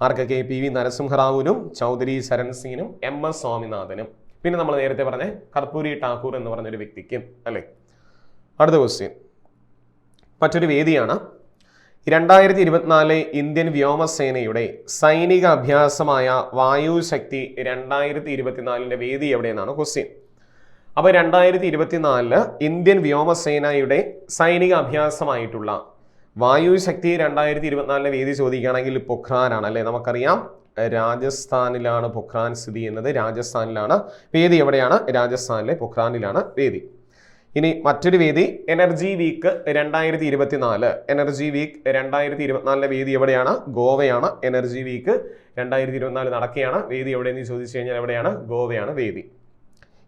ആർക്കൊക്കെ? PV നരസിംഹറാവുവിനും Chaudhary Charan സിംഗിനും MS സ്വാമിനാഥനും. പിന്നെ നമ്മൾ നേരത്തെ പറഞ്ഞ കർപ്പൂരി ഠാക്കൂർ എന്ന് പറഞ്ഞൊരു വ്യക്തിക്ക് അല്ലേ. അടുത്ത ക്വസ്റ്റ്യൻ മറ്റൊരു വേദിയാണ്. 2024 ഇന്ത്യൻ വ്യോമസേനയുടെ സൈനിക അഭ്യാസമായ വായുശക്തി 2024 വേദി എവിടെയെന്നാണ് ക്വസ്റ്റ്യൻ. അപ്പോൾ 2024 ഇന്ത്യൻ വ്യോമസേനയുടെ സൈനിക അഭ്യാസമായിട്ടുള്ള വായുശക്തി 2024 വേദി ചോദിക്കുകയാണെങ്കിൽ പൊഖ്രാനാണ് അല്ലേ. നമുക്കറിയാം രാജസ്ഥാനിലാണ് പൊഖ്രാൻ സ്ഥിതി ചെയ്യുന്നത്. രാജസ്ഥാനിലാണ് വേദി. എവിടെയാണ്? രാജസ്ഥാനിലെ പൊഖ്രാനിലാണ് വേദി. ഇനി മറ്റൊരു വേദി എനർജി വീക്ക് 2024. എനർജി വീക്ക് 2024 വേദി എവിടെയാണ്? ഗോവയാണ്. എനർജി വീക്ക് 2024 നടക്കുകയാണ്. വേദി എവിടെയെന്ന് ചോദിച്ചു കഴിഞ്ഞാൽ എവിടെയാണ്? ഗോവയാണ് വേദി.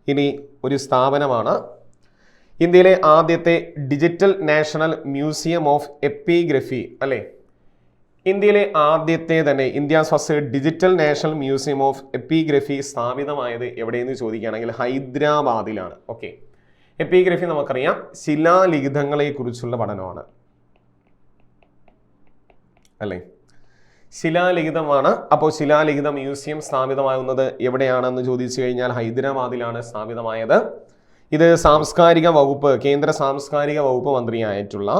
ഇനി ഒരു സ്ഥാപനമാണ് ഇന്ത്യയിലെ ആദ്യത്തെ digital national museum of epigraphy അല്ലേ. ഇന്ത്യയിലെ ആദ്യത്തെ തന്നെ India's first digital national museum of epigraphy സ്ഥാപിതമായത് എവിടെയെന്ന് ചോദിക്കുകയാണെങ്കിൽ ഹൈദരാബാദിലാണ്. ഓക്കെ, എപ്പിഗ്രഫി നമുക്കറിയാം ശിലാലിഖിതങ്ങളെ കുറിച്ചുള്ള പഠനമാണ് അല്ലേ. ശിലാലിഖിതമാണ്. അപ്പോൾ ശിലാലിഖിത മ്യൂസിയം സ്ഥാപിതമാകുന്നത് എവിടെയാണെന്ന് ചോദിച്ചു കഴിഞ്ഞാൽ ഹൈദരാബാദിലാണ് സ്ഥാപിതമായത്. ഇത് സാംസ്കാരിക വകുപ്പ്, കേന്ദ്ര സാംസ്കാരിക വകുപ്പ് മന്ത്രിയായിട്ടുള്ള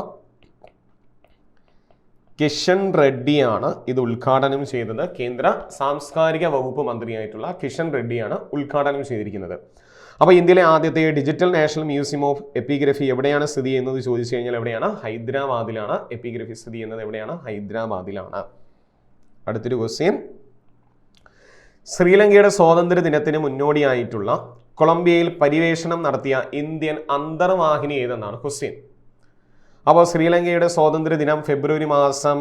കിഷൻ റെഡ്ഡിയാണ് ഇത് ഉദ്ഘാടനം ചെയ്തത്. കേന്ദ്ര സാംസ്കാരിക വകുപ്പ് മന്ത്രിയായിട്ടുള്ള കിഷൻ റെഡ്ഡിയാണ് ഉദ്ഘാടനം ചെയ്തിരിക്കുന്നത്. അപ്പോൾ ഇന്ത്യയിലെ ആദ്യത്തെ digital national museum of epigraphy എവിടെയാണ് സ്ഥിതി ചെയ്യുന്നത് ചോദിച്ചു കഴിഞ്ഞാൽ എവിടെയാണ്? ഹൈദരാബാദിലാണ്. എപ്പിഗ്രഫി സ്ഥിതി ചെയ്യുന്നത് എവിടെയാണ്? ഹൈദരാബാദിലാണ്. അടുത്തൊരു ക്വസ്റ്റ്യൻ, ശ്രീലങ്കയുടെ സ്വാതന്ത്ര്യ ദിനത്തിന് മുന്നോടിയായിട്ടുള്ള കൊളംബിയയിൽ പര്യവേഷണം നടത്തിയ ഇന്ത്യൻ അന്തർവാഹിനി ഏതെന്നാണ് ക്വസ്റ്റ്യൻ. അപ്പോൾ ശ്രീലങ്കയുടെ സ്വാതന്ത്ര്യ ദിനം ഫെബ്രുവരി മാസം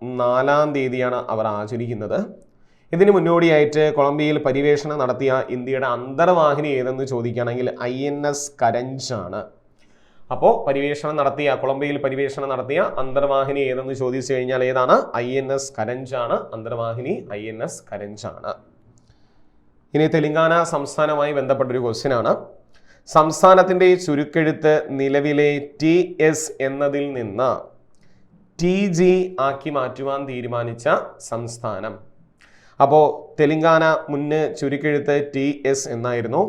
4-ാം തീയതിയാണ് അവർ ആചരിക്കുന്നത്. ഇതിന് മുന്നോടിയായിട്ട് കൊളംബിയയിൽ പര്യവേഷണം നടത്തിയ ഇന്ത്യയുടെ അന്തർവാഹിനി ഏതെന്ന് ചോദിക്കുകയാണെങ്കിൽ INS കരഞ്ച് ആണ്. അപ്പോൾ കൊളംബിയയിൽ പര്യവേഷണം നടത്തിയ അന്തർവാഹിനി ഏതെന്ന് ചോദിച്ചു കഴിഞ്ഞാൽ ഏതാണ്? INS കരഞ്ച് ആണ്. അന്തർവാഹിനി INS കരഞ്ച് ആണ്. ഇനി തെലങ്കാന സംസ്ഥാനവുമായി ബന്ധപ്പെട്ടൊരു ക്വസ്റ്റ്യൻ ആണ്. സംസ്ഥാനത്തിൻ്റെ ചുരുക്കെഴുത്ത് നിലവിലെ TS എന്നതിൽ നിന്ന് TG ആക്കി മാറ്റുവാൻ തീരുമാനിച്ച സംസ്ഥാനം. അപ്പോൾ തെലങ്കാന മുന്നേ ചുരുക്കെഴുത്ത് TS എന്നായിരുന്നു.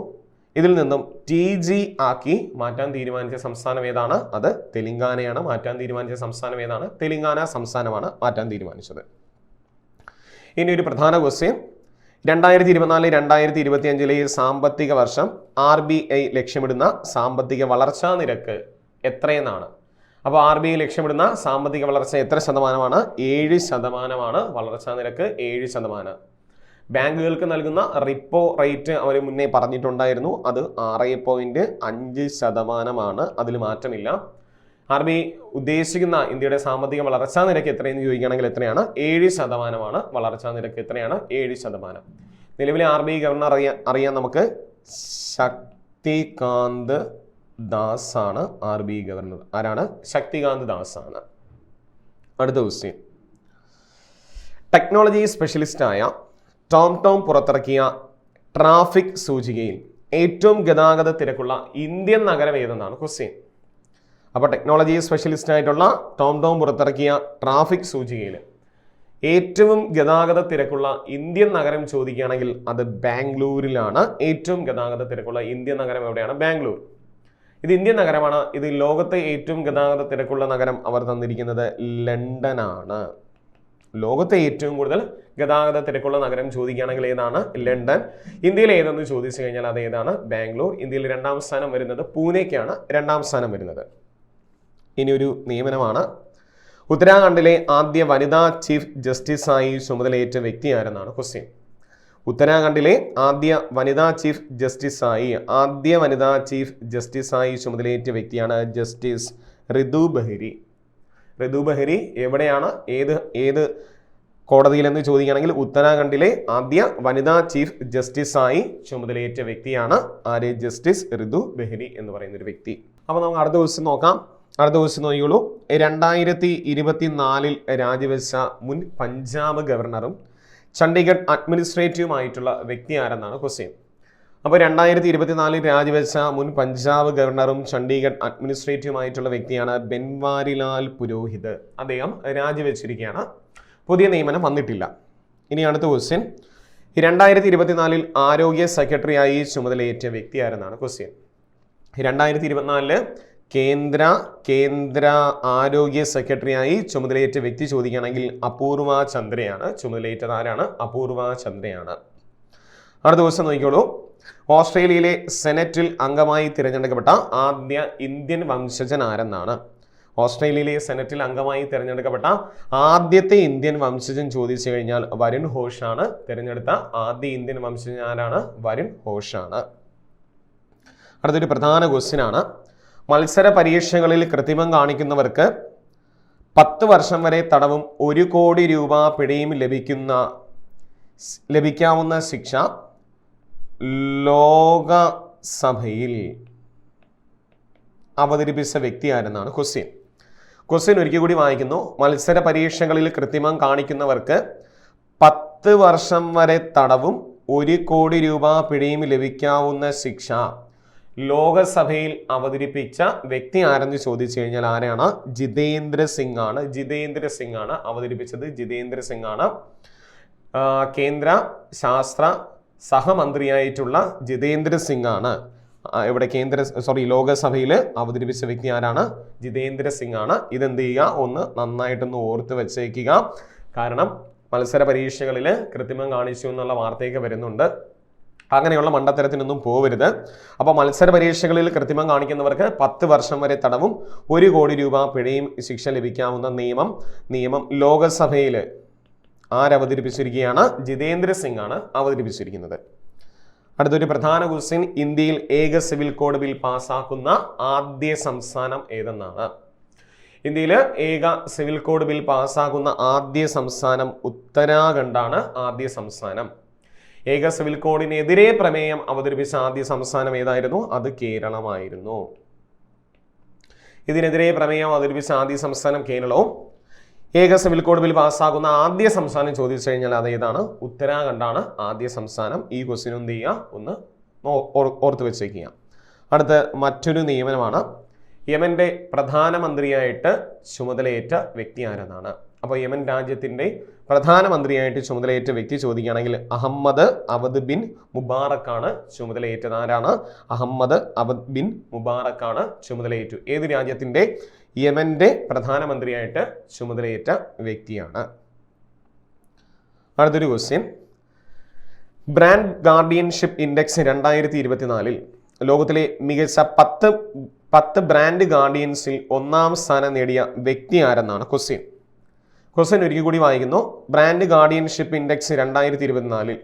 ഇതിൽ നിന്നും TG ആക്കി മാറ്റാൻ തീരുമാനിച്ച സംസ്ഥാനം ഏതാണ്? അത് തെലങ്കാനയാണ്. മാറ്റാൻ തീരുമാനിച്ച സംസ്ഥാനം ഏതാണ്? തെലങ്കാന സംസ്ഥാനമാണ് മാറ്റാൻ തീരുമാനിച്ചത്. ഇനി ഒരു പ്രധാന ക്വസ്റ്റ്യൻ, 2024-2025 സാമ്പത്തിക വർഷം RBI ലക്ഷ്യമിടുന്ന സാമ്പത്തിക വളർച്ചാ നിരക്ക് എത്രയെന്നാണ്. അപ്പോൾ RBI ലക്ഷ്യമിടുന്ന സാമ്പത്തിക വളർച്ച എത്ര ശതമാനമാണ്? 7% വളർച്ചാ നിരക്ക്. 7%. ബാങ്കുകൾക്ക് നൽകുന്ന റിപ്പോ റേറ്റ് അവർ മുന്നേ പറഞ്ഞിട്ടുണ്ടായിരുന്നു. അത് 6.5% അതിൽ മാറ്റമില്ല. RBI ഉദ്ദേശിക്കുന്ന ഇന്ത്യയുടെ സാമ്പത്തിക വളർച്ചാ നിരക്ക് എത്രയെന്ന് ചോദിക്കുകയാണെങ്കിൽ എത്രയാണ്? 7% വളർച്ചാ നിരക്ക്. എത്രയാണ്? 7%. നിലവിലെ RBI ഗവർണർ അറിയാൻ നമുക്ക് ശക്തികാന്ത് ദാസ് ആണ് RBI ഗവർണർ. ആരാണ്? ശക്തികാന്ത് ദാസ് ആണ്. അടുത്ത ക്വസ്റ്റ്യൻ, ടെക്നോളജി സ്പെഷ്യലിസ്റ്റായ ടോം പുറത്തിറക്കിയ ട്രാഫിക് സൂചികയിൽ ഏറ്റവും ഗതാഗത തിരക്കുള്ള ഇന്ത്യൻ നഗരം ഏതെന്നാണ് ക്വസ്റ്റ്യൻ. അപ്പോൾ ടെക്നോളജി സ്പെഷ്യലിസ്റ്റ് ആയിട്ടുള്ള ടോം പുറത്തിറക്കിയ ട്രാഫിക് സൂചികയിൽ ഏറ്റവും ഗതാഗത തിരക്കുള്ള ഇന്ത്യൻ നഗരം ചോദിക്കുകയാണെങ്കിൽ അത് ബാംഗ്ലൂരിലാണ്. ഏറ്റവും ഗതാഗത തിരക്കുള്ള ഇന്ത്യൻ നഗരം എവിടെയാണ്? ബാംഗ്ലൂർ. ഇത് ഇന്ത്യൻ നഗരമാണ്. ഇത് ലോകത്തെ ഏറ്റവും ഗതാഗത തിരക്കുള്ള നഗരം അവർ തന്നിരിക്കുന്നത് ലണ്ടനാണ്. ലോകത്തെ ഏറ്റവും കൂടുതൽ ഗതാഗത തിരക്കുള്ള നഗരം ചോദിക്കുകയാണെങ്കിൽ ഏതാണ്? ലണ്ടൻ. ഇന്ത്യയിൽ ഏതെന്ന് ചോദിച്ചു കഴിഞ്ഞാൽ അത് ഏതാണ്? ബാംഗ്ലൂർ. ഇന്ത്യയിൽ 2-ാം സ്ഥാനം വരുന്നത് പൂനെക്കാണ്. 2-ാം സ്ഥാനം വരുന്നത്. ഇനി ഒരു നിയമനമാണ്. ഉത്തരാഖണ്ഡിലെ ആദ്യ വനിതാ ചീഫ് ജസ്റ്റിസായി ചുമതലയേറ്റ വ്യക്തി ആരെന്നാണ് ക്വസ്റ്റ്യൻ. ഉത്തരാഖണ്ഡിലെ ആദ്യ വനിതാ ചീഫ് ജസ്റ്റിസായി ചുമതലയേറ്റ വ്യക്തിയാണ് ജസ്റ്റിസ് ഋതു ബഹരി. ഋതു ബഹരി എവിടെയാണ്, ഏത് കോടതിയിലെന്ന് ചോദിക്കുകയാണെങ്കിൽ ഉത്തരാഖണ്ഡിലെ ആദ്യ വനിതാ ചീഫ് ജസ്റ്റിസായി ചുമതലയേറ്റ വ്യക്തിയാണ് ആര്? ജസ്റ്റിസ് ഋതു ബഹരി എന്ന് പറയുന്ന ഒരു വ്യക്തി. അപ്പോൾ നമുക്ക് അടുത്ത ക്വസ്റ്റ്യൻ നോക്കാം. അടുത്ത ക്വസ്റ്റ്യൻ നോക്കിയോളൂ. 2024 രാജിവെച്ച മുൻ പഞ്ചാബ് ഗവർണറും ചണ്ഡീഗഡ് അഡ്മിനിസ്ട്രേറ്റീവുമായിട്ടുള്ള വ്യക്തി ആരെന്നാണ് ക്വസ്റ്റ്യൻ. അപ്പോൾ 2024 രാജിവെച്ച മുൻ പഞ്ചാബ് ഗവർണറും ചണ്ഡീഗഡ് അഡ്മിനിസ്ട്രേറ്റീവുമായിട്ടുള്ള വ്യക്തിയാണ് ബൻവാരിലാൽ പുരോഹിത്. അദ്ദേഹം രാജിവെച്ചിരിക്കുകയാണ്, പുതിയ നിയമനം വന്നിട്ടില്ല. ഇനി അടുത്ത ക്വസ്റ്റ്യൻ, 2024 ആരോഗ്യ സെക്രട്ടറിയായി ചുമതലയേറ്റ വ്യക്തി ആരെന്നാണ് ക്വസ്റ്റ്യൻ. 2024 കേന്ദ്ര ആരോഗ്യ സെക്രട്ടറിയായി ചുമതലയേറ്റ വ്യക്തി ചോദിക്കുകയാണെങ്കിൽ അപൂർവ ചന്ദ്രയാണ്. ചുമതലയേറ്റത് ആരാണ്? അപൂർവ ചന്ദ്രയാണ്. അടുത്ത ദിവസം നോക്കിക്കോളൂ. ഓസ്ട്രേലിയയിലെ സെനറ്റിൽ അംഗമായി തിരഞ്ഞെടുക്കപ്പെട്ട ആദ്യ ഇന്ത്യൻ വംശജൻ ആരെന്നാണ്. ഓസ്ട്രേലിയയിലെ സെനറ്റിൽ അംഗമായി തിരഞ്ഞെടുക്കപ്പെട്ട ആദ്യത്തെ ഇന്ത്യൻ വംശജൻ ചോദിച്ചു കഴിഞ്ഞാൽ വരുൺ ഘോഷാണ്. തിരഞ്ഞെടുത്ത ആദ്യ ഇന്ത്യൻ വംശജൻ ആരാണ്? വരുൺ ഘോഷാണ്. അടുത്തൊരു പ്രധാന ക്വസ്റ്റ്യൻ ആണ്. മത്സര പരീക്ഷകളിൽ കൃത്രിമം കാണിക്കുന്നവർക്ക് 10 വർഷം വരെ തടവും 1 കോടി രൂപ പിഴയും ലഭിക്കാവുന്ന ശിക്ഷ ലോകസഭയിൽ അവതരിപ്പിച്ച വ്യക്തി ആരെന്നാണ് ക്വസ്റ്റ്യൻ. ക്വസ്റ്റ്യൻ ഒരിക്കൽ കൂടി വായിക്കുന്നു. മത്സര പരീക്ഷകളിൽ കൃത്രിമം കാണിക്കുന്നവർക്ക് 10 വർഷം വരെ തടവും 1 കോടി രൂപ പിഴയും ലഭിക്കാവുന്ന ശിക്ഷ ലോകസഭയിൽ അവതരിപ്പിച്ച വ്യക്തി ആരെന്ന് ചോദിച്ചു കഴിഞ്ഞാൽ ആരാണ്? ജിതേന്ദ്ര സിംഗ് ആണ്. ജിതേന്ദ്ര സിംഗ് ആണ് അവതരിപ്പിച്ചത്. ജിതേന്ദ്ര സിംഗ് ആണ്. കേന്ദ്ര ശാസ്ത്ര സഹമന്ത്രിയായിട്ടുള്ള ജിതേന്ദ്ര സിംഗ് ആണ് ഇവിടെ ലോകസഭയിൽ അവതരിപ്പിച്ച വ്യക്തി ആരാണ്? ജിതേന്ദ്ര സിംഗ് ആണ്. ഇതെന്ത് ചെയ്യുക, ഒന്ന് നന്നായിട്ടൊന്ന് ഓർത്ത് വെച്ചേക്കുക. കാരണം മത്സര പരീക്ഷകളിൽ കൃത്രിമം കാണിച്ചു എന്നുള്ള വാർത്തയൊക്കെ വരുന്നുണ്ട്. അങ്ങനെയുള്ള മണ്ടത്തരത്തിനൊന്നും പോവരുത്. അപ്പോൾ മത്സര പരീക്ഷകളിൽ കൃത്രിമം കാണിക്കുന്നവർക്ക് 10 വർഷം വരെ തടവും 1 കോടി രൂപ പിഴയും ശിക്ഷ ലഭിക്കാവുന്ന നിയമം ലോകസഭയിൽ ആരവതരിപ്പിച്ചിരിക്കുകയാണ്? ജിതേന്ദ്ര സിംഗ് ആണ് അവതരിപ്പിച്ചിരിക്കുന്നത്. അടുത്തൊരു പ്രധാന ക്വസ്റ്റ്യൻ, ഇന്ത്യയിൽ ഏക സിവിൽ കോഡ് ബിൽ പാസ്സാക്കുന്ന ആദ്യ സംസ്ഥാനം ഏതെന്നാണ്. ഇന്ത്യയിൽ ഏക സിവിൽ കോഡ് ബിൽ പാസ്സാക്കുന്ന ആദ്യ സംസ്ഥാനം ഉത്തരാഖണ്ഡാണ്. ആദ്യ സംസ്ഥാനം. ഏക സിവിൽ കോഡിനെതിരെ പ്രമേയം അവതരിപ്പിച്ച ആദ്യ സംസ്ഥാനം ഏതായിരുന്നു? അത് കേരളമായിരുന്നു. ഇതിനെതിരെ പ്രമേയം അവതരിപ്പിച്ച ആദ്യ സംസ്ഥാനം കേരളവും ഏക സിവിൽ കോഡ് ബിൽ പാസ്സാക്കുന്ന ആദ്യ സംസ്ഥാനം ചോദിച്ചു കഴിഞ്ഞാൽ അത് ഏതാണ്? ഉത്തരാഖണ്ഡാണ് ആദ്യ സംസ്ഥാനം. ഈ ക്വസ്റ്റ്യൻ എന്ത് ചെയ്യുക, ഒന്ന് ഓർത്ത് വെച്ചേക്കുക. അടുത്ത മറ്റൊരു നിയമനമാണ്. യമന്റെ പ്രധാനമന്ത്രിയായിട്ട് ചുമതലയേറ്റ വ്യക്തി ആരെന്നാണ്. അപ്പോൾ യമൻ രാജ്യത്തിന്റെ പ്രധാനമന്ത്രിയായിട്ട് ചുമതലയേറ്റ വ്യക്തി ചോദിക്കുകയാണെങ്കിൽ അഹമ്മദ് അവദ് ബിൻ മുബാറക്കാണ് ചുമതലയേറ്റത്. ആരാണ്? അഹമ്മദ് അവദ് ബിൻ മുബാറക്കാണ് ചുമതലയേറ്റു. ഏത് രാജ്യത്തിന്റെ? യമന്റെ പ്രധാനമന്ത്രിയായിട്ട് ചുമതലയേറ്റ വ്യക്തിയാണ്. അടുത്തൊരു ക്വസ്റ്റ്യൻ, ബ്രാൻഡ് ഗാർഡിയൻഷിപ്പ് ഇൻഡെക്സ് 2024 ലോകത്തിലെ മികച്ച 10 ബ്രാൻഡ് ഗാർഡിയൻസിൽ 1ാം സ്ഥാനം നേടിയ വ്യക്തി ആരെന്നാണ് ക്വസ്റ്റ്യൻ. ക്വസ്റ്റ്യൻ ഒരിക്കൽ കൂടി വായിക്കുന്നു. ബ്രാൻഡ് ഗാർഡിയൻഷിപ്പ് ഇൻഡെക്സ് 2024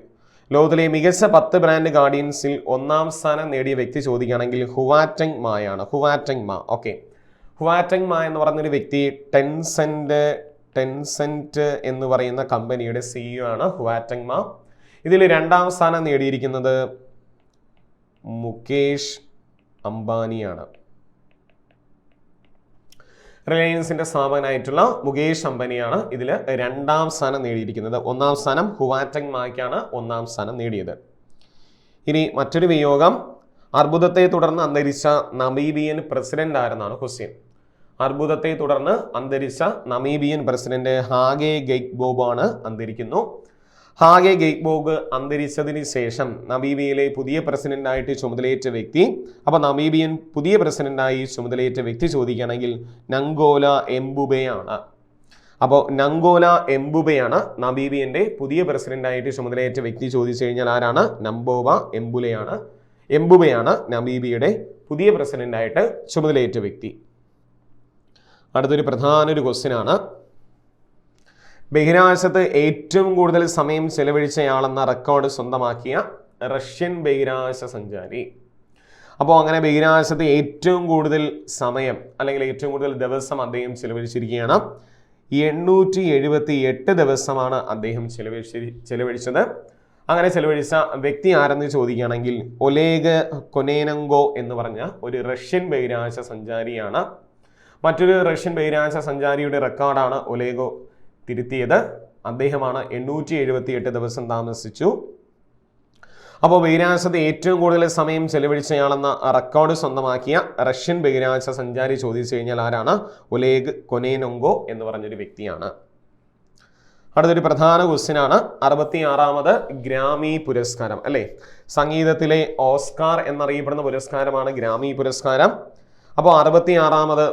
ലോകത്തിലെ മികച്ച 10 ബ്രാൻഡ് ഗാർഡിയൻസിൽ 1ാം സ്ഥാനം നേടിയ വ്യക്തി ചോദിക്കുകയാണെങ്കിൽ ഹുവാറ്റങ് മായാണ്. ഹുവാറ്റങ് മാ. ഓക്കെ, ഹുവാറ്റങ് മാ എന്ന് പറയുന്നൊരു വ്യക്തി ടെൻസെന്റ് എന്ന് പറയുന്ന കമ്പനിയുടെ CEO ആണ് ഹുവാറ്റങ് മാ. ഇതിൽ 2ാം സ്ഥാനം നേടിയിരിക്കുന്നത് മുകേഷ് അംബാനിയാണ്. റിലയൻസിന്റെ സ്ഥാപകനായിട്ടുള്ള മുകേഷ് അംബാനിയാണ് ഇതിൽ 2ാം സ്ഥാനം നേടിയിരിക്കുന്നത്. 1ാം സ്ഥാനം ഹുവാറ്റങ് മായ്ക്കാണ് 1ാം സ്ഥാനം നേടിയത്. ഇനി മറ്റൊരു വിയോഗം, അർബുദത്തെ തുടർന്ന് അന്തരിച്ച നമീബിയൻ പ്രസിഡന്റ് ആരെന്നാണ് ക്വസ്റ്റ്യൻ. അർബുദത്തെ തുടർന്ന് അന്തരിച്ച നമീബിയൻ പ്രസിഡന്റ് ഹാഗെ ഗെയ്ക്ബോബ് ആണ് അന്തരിക്കുന്നു. ഹാഗെ ഗെയ്ക്ബോബ് അന്തരിച്ചതിന് ശേഷം നമീബിയയിലെ പുതിയ പ്രസിഡന്റായിട്ട് ചുമതലയേറ്റ വ്യക്തി, അപ്പോൾ നമീബിയൻ പുതിയ പ്രസിഡന്റായി ചുമതലയേറ്റ വ്യക്തി ചോദിക്കുകയാണെങ്കിൽ നങ്കോല എംബുബെയാണ്. അപ്പോൾ നങ്കോല എംബുബെയാണ് നമീബിയന്റെ പുതിയ പ്രസിഡന്റായിട്ട് ചുമതലയേറ്റ വ്യക്തി ചോദിച്ചു കഴിഞ്ഞാൽ ആരാണ്? നമ്പോവ എംബുബെയാണ് നമീബിയയുടെ പുതിയ പ്രസിഡന്റായിട്ട് ചുമതലയേറ്റ വ്യക്തി. അടുത്തൊരു പ്രധാന ക്വസ്റ്റ്യൻ ആണ്. ബഹിരാകാശത്ത് ഏറ്റവും കൂടുതൽ സമയം ചെലവഴിച്ചയാളെന്ന റെക്കോർഡ് സ്വന്തമാക്കിയ റഷ്യൻ ബഹിരാകാശ സഞ്ചാരി. അപ്പോൾ അങ്ങനെ ബഹിരാകാശത്ത് ഏറ്റവും കൂടുതൽ സമയം അല്ലെങ്കിൽ ഏറ്റവും കൂടുതൽ ദിവസം അദ്ദേഹം ചിലവഴിച്ചിരിക്കുകയാണ്. 878 ദിവസമാണ് അദ്ദേഹം ചിലവഴിച്ചത്. അങ്ങനെ ചിലവഴിച്ച വ്യക്തി ആരെന്ന് ചോദിക്കുകയാണെങ്കിൽ ഒലേഗ് കൊനേനങ്കോ എന്ന് പറഞ്ഞ ഒരു റഷ്യൻ ബഹിരാകാശ സഞ്ചാരിയാണ്. മറ്റൊരു റഷ്യൻ ബഹിരാകാശ സഞ്ചാരിയുടെ റെക്കോർഡാണ് ഒലേഗോ തിരുത്തിയത്. അദ്ദേഹമാണ് 878 ദിവസം താമസിച്ചു. അപ്പോൾ ബഹിരാകാശത്ത് ഏറ്റവും കൂടുതൽ സമയം ചെലവഴിച്ചയാളെന്ന റെക്കോർഡ് സ്വന്തമാക്കിയ റഷ്യൻ ബഹിരാകാശ സഞ്ചാരി ചോദിച്ചു കഴിഞ്ഞാൽ ആരാണ്? ഒലേഗ് കൊനേനങ്കോ എന്ന് പറഞ്ഞൊരു വ്യക്തിയാണ്. അടുത്തൊരു പ്രധാന ക്വസ്റ്റ്യനാണ് 66ാമത് ഗ്രാമി പുരസ്കാരം അല്ലേ? സംഗീതത്തിലെ ഓസ്കാർ എന്നറിയപ്പെടുന്ന പുരസ്കാരമാണ് ഗ്രാമി പുരസ്കാരം. അപ്പോൾ 66ാമത്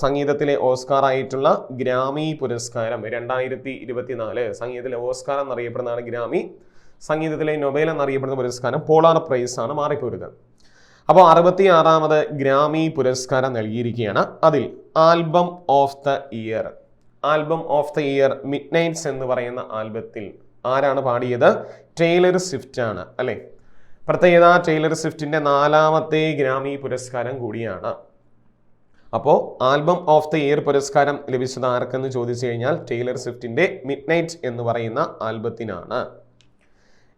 സംഗീതത്തിലെ ഓസ്കാർ ആയിട്ടുള്ള ഗ്രാമി പുരസ്കാരം 2024 സംഗീതത്തിലെ ഓസ്കാർ എന്നറിയപ്പെടുന്നതാണ് ഗ്രാമി. സംഗീതത്തിലെ നൊബേൽ എന്നറിയപ്പെടുന്ന പുരസ്കാരം പോളാർ പ്രൈസ് ആണ് മാറിപ്പോരുത്. അപ്പോൾ 66ാമത് ഗ്രാമി പുരസ്കാരം നൽകിയിരിക്കുകയാണ്. അതിൽ ആൽബം ഓഫ് ദ ഇയർ മിഡ്നൈറ്റ്സ് എന്ന് പറയുന്ന ആൽബത്തിൽ ആരാണ് പാടിയത്? ടൈലർ സ്വിഫ്റ്റ് ആണ് അല്ലേ? പ്രത്യേകത ടൈലർ സ്വിഫ്റ്റിന്റെ 4ാമത്തെ ഗ്രാമി പുരസ്കാരം കൂടിയാണ്. അപ്പോൾ ആൽബം ഓഫ് ദ ഇയർ പുരസ്കാരം ലഭിച്ചത് ആർക്കെന്ന് ചോദിച്ചു കഴിഞ്ഞാൽ ടൈലർ സ്വിഫ്റ്റിന്റെ മിഡ്നൈറ്റ് എന്ന് പറയുന്ന ആൽബത്തിനാണ്.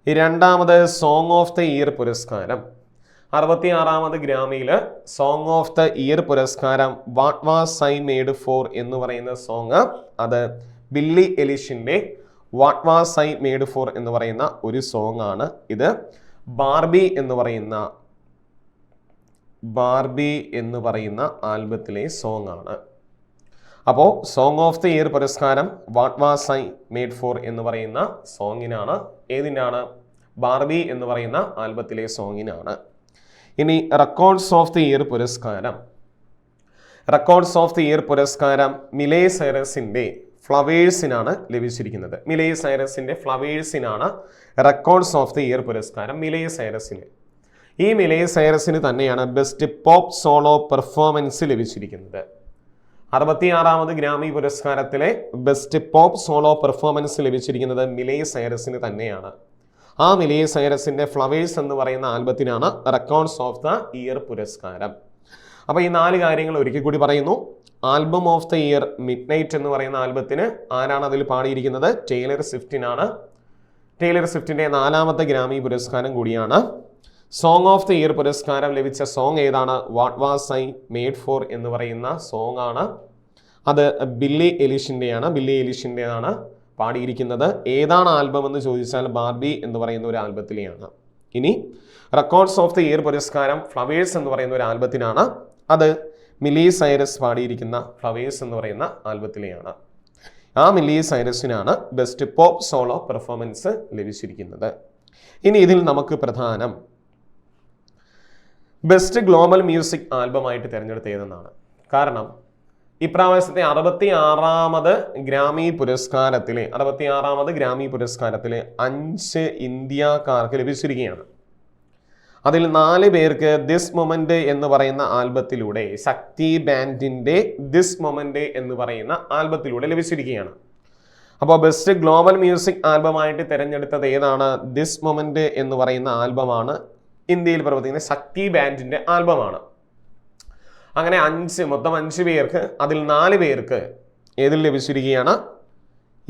രണ്ടാമത് സോങ് ഓഫ് ദ ഇയർ പുരസ്കാരം 66ാമത് ഗ്രാമിയിൽ സോങ് ഓഫ് ദ ഇയർ പുരസ്കാരം what was I made for എന്ന് പറയുന്ന സോങ്, അത് ബില്ലി എലിഷിന്റെ what was I made for എന്ന് പറയുന്ന ഒരു സോങ് ആണ്. ഇത് ബാർബി എന്ന് പറയുന്ന ആൽബത്തിലെ സോങ് ആണ്. അപ്പോൾ സോങ് ഓഫ് ദ ഇയർ പുരസ്കാരം what was I made for എന്ന് പറയുന്ന സോങ്ങിനാണ്. ഏതിനാണ്? ബാർബി എന്ന് പറയുന്ന ആൽബത്തിലെ സോങ്ങിനാണ്. ഇനി റെക്കോർഡ്സ് ഓഫ് ദി ഇയർ പുരസ്കാരം മിലേ സൈറസിന്റെ ഫ്ലവേഴ്സിനാണ് ലഭിച്ചിരിക്കുന്നത്. മിലേ സൈറസിന്റെ ഫ്ലവേഴ്സിനാണ് റെക്കോർഡ്സ് ഓഫ് ദി ഇയർ പുരസ്കാരം മിലേ സൈറസിന്. ഈ മിലേ സൈറസിന് തന്നെയാണ് ബെസ്റ്റ് പോപ്പ് സോളോ പെർഫോമൻസ് ലഭിച്ചിരിക്കുന്നത്. 66ാമത് ഗ്രാമി പുരസ്കാരത്തിലെ ബെസ്റ്റ് പോപ്പ് സോളോ പെർഫോമൻസ് ലഭിച്ചിരിക്കുന്നത് മിലേ സൈറസിന് തന്നെയാണ്. ആ മിലേ സൈറസിന്റെ ഫ്ലവേഴ്സ് എന്ന് പറയുന്ന ആൽബത്തിനാണ് റെക്കോർഡ്സ് ഓഫ് ദ ഇയർ പുരസ്കാരം. അപ്പോൾ ഈ 4 കാര്യങ്ങൾ ഒരിക്കൽ കൂടി പറയുന്നു. Album of the year midnight എന്ന് പറയുന്ന ആൽബത്തിന് ആരാണ് അതിൽ പാടിയിരിക്കുന്നത്? ടൈലർ സ്വിഫ്റ്റിനാണ്. ടൈലർ സ്വിഫ്റ്റിന്റെ 4ാമത്തെ ഗ്രാമി പുരസ്കാരം കൂടിയാണ്. സോങ് ഓഫ് ദ ഇയർ പുരസ്കാരം ലഭിച്ച സോങ് ഏതാണ്? What was I made for എന്ന് പറയുന്ന സോങ് ആണ്. അത് ബില്ലി എലിഷിൻ്റെതാണ് പാടിയിരിക്കുന്നത്. ഏതാണ് ആൽബം എന്ന് ചോദിച്ചാൽ ബാർബി എന്ന് പറയുന്ന ഒരു ആൽബത്തിലെയാണ്. ഇനി റെക്കോർഡ്സ് ഓഫ് ദ ഇയർ പുരസ്കാരം ഫ്ലവേഴ്സ് എന്ന് പറയുന്ന ഒരു ആൽബത്തിനാണ്. അത് മിലി സൈറസ് പാടിയിരിക്കുന്ന ഫ്ലവേഴ്സ് എന്ന് പറയുന്ന ആൽബത്തിലെയാണ്. ആ മിലി സൈറസിനാണ് ബെസ്റ്റ് പോപ്പ് സോളോ പെർഫോമൻസ് ലഭിച്ചിരിക്കുന്നത്. ഇനി ഇതിൽ നമുക്ക് പ്രധാനം ബെസ്റ്റ് ഗ്ലോബൽ മ്യൂസിക് ആൽബമായിട്ട് തിരഞ്ഞെടുത്ത ഏതെന്നാണ്. കാരണം ഇപ്രാവശ്യത്തെ 66ാമത് ഗ്രാമി പുരസ്കാരത്തിലെ 5 ഇന്ത്യക്കാർക്ക് ലഭിച്ചിരിക്കുകയാണ്. അതിൽ 4 പേർക്ക് ദിസ് മൊമെന്റ് എന്ന് പറയുന്ന ആൽബത്തിലൂടെ, ശക്തി ബാൻഡിന്റെ ദിസ് മൊമെന്റ് എന്ന് പറയുന്ന ആൽബത്തിലൂടെ ലഭിച്ചിരിക്കുകയാണ്. അപ്പോൾ ബെസ്റ്റ് ഗ്ലോബൽ മ്യൂസിക് ആൽബമായിട്ട് തിരഞ്ഞെടുത്തത് ഏതാണ്? ദിസ് മൊമെന്റ് എന്ന് പറയുന്ന ആൽബമാണ്. ഇന്ത്യയിൽ പ്രവർത്തിക്കുന്ന ശക്തി ബാൻഡിന്റെ ആൽബമാണ്. അങ്ങനെ മൊത്തം 5 പേർക്ക്, അതിൽ 4 പേർക്ക് ഏതിൽ ലഭിച്ചിരിക്കുകയാണ്?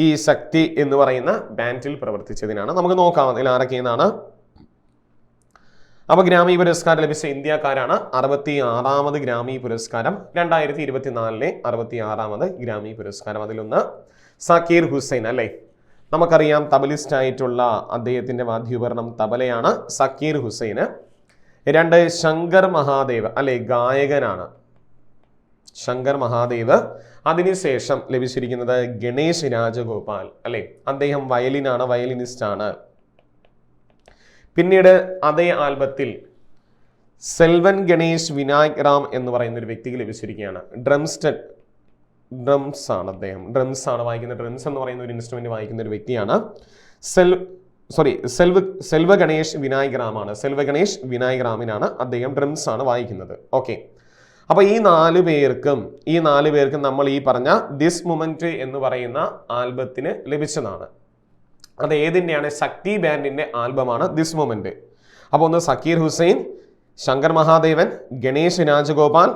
ഈ ശക്തി എന്ന് പറയുന്ന ബാൻഡിൽ പ്രവർത്തിച്ചതിനാണ്. നമുക്ക് നോക്കാം അതിൽ ആരൊക്കെയെന്നാണ്. അപ്പോൾ ഗ്രാമി പുരസ്കാരം ലഭിച്ച ഇന്ത്യക്കാരാണ്. 66ാമത് ഗ്രാമി പുരസ്കാരം 2024 66ാമത് ഗ്രാമി പുരസ്കാരം. അതിലൊന്ന് സക്കീർ ഹുസൈൻ അല്ലേ? നമുക്കറിയാം തബലിസ്റ്റ് ആയിട്ടുള്ള അദ്ദേഹത്തിന്റെ വാദ്യോപകരണം തബലയാണ് സക്കീർ ഹുസൈന്. 2 ശങ്കർ മഹാദേവ് അല്ലെ? ഗായകനാണ് ശങ്കർ മഹാദേവ്. അതിനുശേഷം ലഭിച്ചിരിക്കുന്നത് ഗണേഷ് രാജഗോപാൽ അല്ലെ? അദ്ദേഹം വയലിനിസ്റ്റ് ആണ്. പിന്നീട് അതേ ആൽബത്തിൽ സെൽവൻ ഗണേഷ് വിനായക് റാം എന്ന് പറയുന്ന ഒരു വ്യക്തിക്ക് ലഭിച്ചിരിക്കുകയാണ്. ഡ്രംസ് ആണ് അദ്ദേഹം. ഡ്രംസ് ആണ് വായിക്കുന്നത്. ഡ്രംസ് എന്ന് പറയുന്ന ഒരു ഇൻസ്ട്രുമെന്റ് വായിക്കുന്ന ഒരു വ്യക്തിയാണ്. സെൽവ ഗണേഷ് വിനായക് റാമാണ്. സെൽവ ഗണേഷ് വിനായക് റാമിനാണ് അദ്ദേഹം ഡ്രംസ് ആണ് വായിക്കുന്നത്. ഓക്കെ, അപ്പൊ ഈ 4 പേർക്കും നമ്മൾ ഈ പറഞ്ഞ ദിസ് മൊമെന്റ് എന്ന് പറയുന്ന ആൽബത്തിന് ലഭിച്ചതാണ്. അത് ഏതിൻ്റെയാണ്? ശക്തി ബാൻഡിന്റെ ആൽബമാണ് ദിസ് മൊമെന്റ്. അപ്പോൾ ഒന്ന് സക്കീർ ഹുസൈൻ, ശങ്കർ മഹാദേവൻ, ഗണേഷ് രാജഗോപാൽ,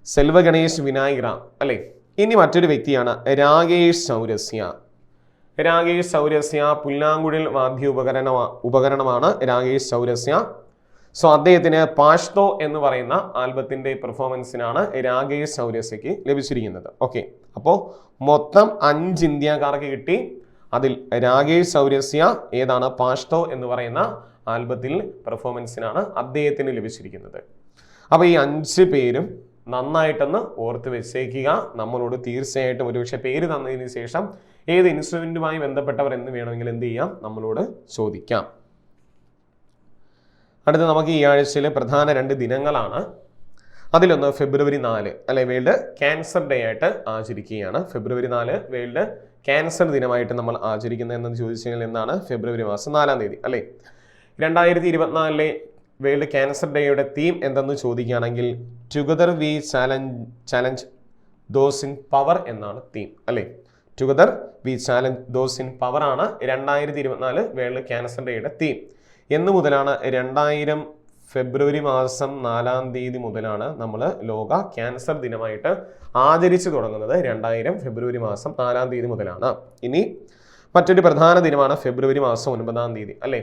സെൽവ ഗണേഷ് വിനായക് റാം അല്ലേ. ഇനി മറ്റൊരു വ്യക്തിയാണ് രാകേഷ് ചൗരസ്യ. രാകേഷ് ചൗരസ്യ പുല്ലാങ്കുഴൽ വാദ്യ ഉപകരണമാണ് രാകേഷ് ചൗരസ്യ. സോ അദ്ദേഹത്തിന് പാഷ്തോ എന്ന് പറയുന്ന ആൽബത്തിന്റെ പെർഫോമൻസിനാണ് രാകേഷ് ചൗരസ്യക്ക് ലഭിച്ചിരിക്കുന്നത്. ഓക്കെ, അപ്പോൾ മൊത്തം 5 ഇന്ത്യക്കാർക്ക് കിട്ടി. അതിൽ രാകേഷ് ചൗരസ്യ ഏതാണ് പാഷ്തോ എന്ന് പറയുന്ന ആൽബത്തിൽ പെർഫോമൻസിനാണ് അദ്ദേഹത്തിന് ലഭിച്ചിരിക്കുന്നത്. അപ്പോൾ ഈ 5 പേരും നന്നായിട്ടൊന്ന് ഓർത്ത് വെച്ചേക്കുക. നമ്മളോട് തീർച്ചയായിട്ടും ഒരുപക്ഷെ പേര് തന്നതിന് ശേഷം ഏത് ഇൻസ്ട്രുമെന്റുമായി ബന്ധപ്പെട്ടവർ എന്ന് വേണമെങ്കിൽ എന്ത് ചെയ്യാം, നമ്മളോട് ചോദിക്കാം. അടുത്ത നമുക്ക് ഈ ആഴ്ചയിലെ പ്രധാന 2 ദിനങ്ങളാണ്. അതിലൊന്ന് ഫെബ്രുവരി 4 അല്ലെ, വേൾഡ് ക്യാൻസർ ഡേ ആയിട്ട് ആചരിക്കുകയാണ്. ഫെബ്രുവരി 4 വേൾഡ് ക്യാൻസർ ദിനമായിട്ട് നമ്മൾ ആചരിക്കുന്നത് എന്ന് ചോദിച്ചു കഴിഞ്ഞാൽ എന്താണ്, ഫെബ്രുവരി മാസം 4-ാം തീയതി അല്ലേ. 2024 വേൾഡ് ക്യാൻസർ ഡേയുടെ തീം എന്തെന്ന് ചോദിക്കുകയാണെങ്കിൽ together we challenge those in power എന്നാണ് തീം അല്ലേ. Together we challenge those in power ആണ് 2024 വേൾഡ് ക്യാൻസർ ഡേയുടെ തീം. എന്ന് മുതലാണ് 2000 ഫെബ്രുവരി മാസം 4-ാം തീയതി മുതലാണ് നമ്മൾ ലോക ക്യാൻസർ ദിനമായിട്ട് ആചരിച്ചു തുടങ്ങുന്നത്. 2000 ഫെബ്രുവരി മാസം 4-ാം തീയതി മുതലാണ്. ഇനി മറ്റൊരു പ്രധാന ദിനമാണ് ഫെബ്രുവരി മാസം 9-ാം തീയതി അല്ലേ.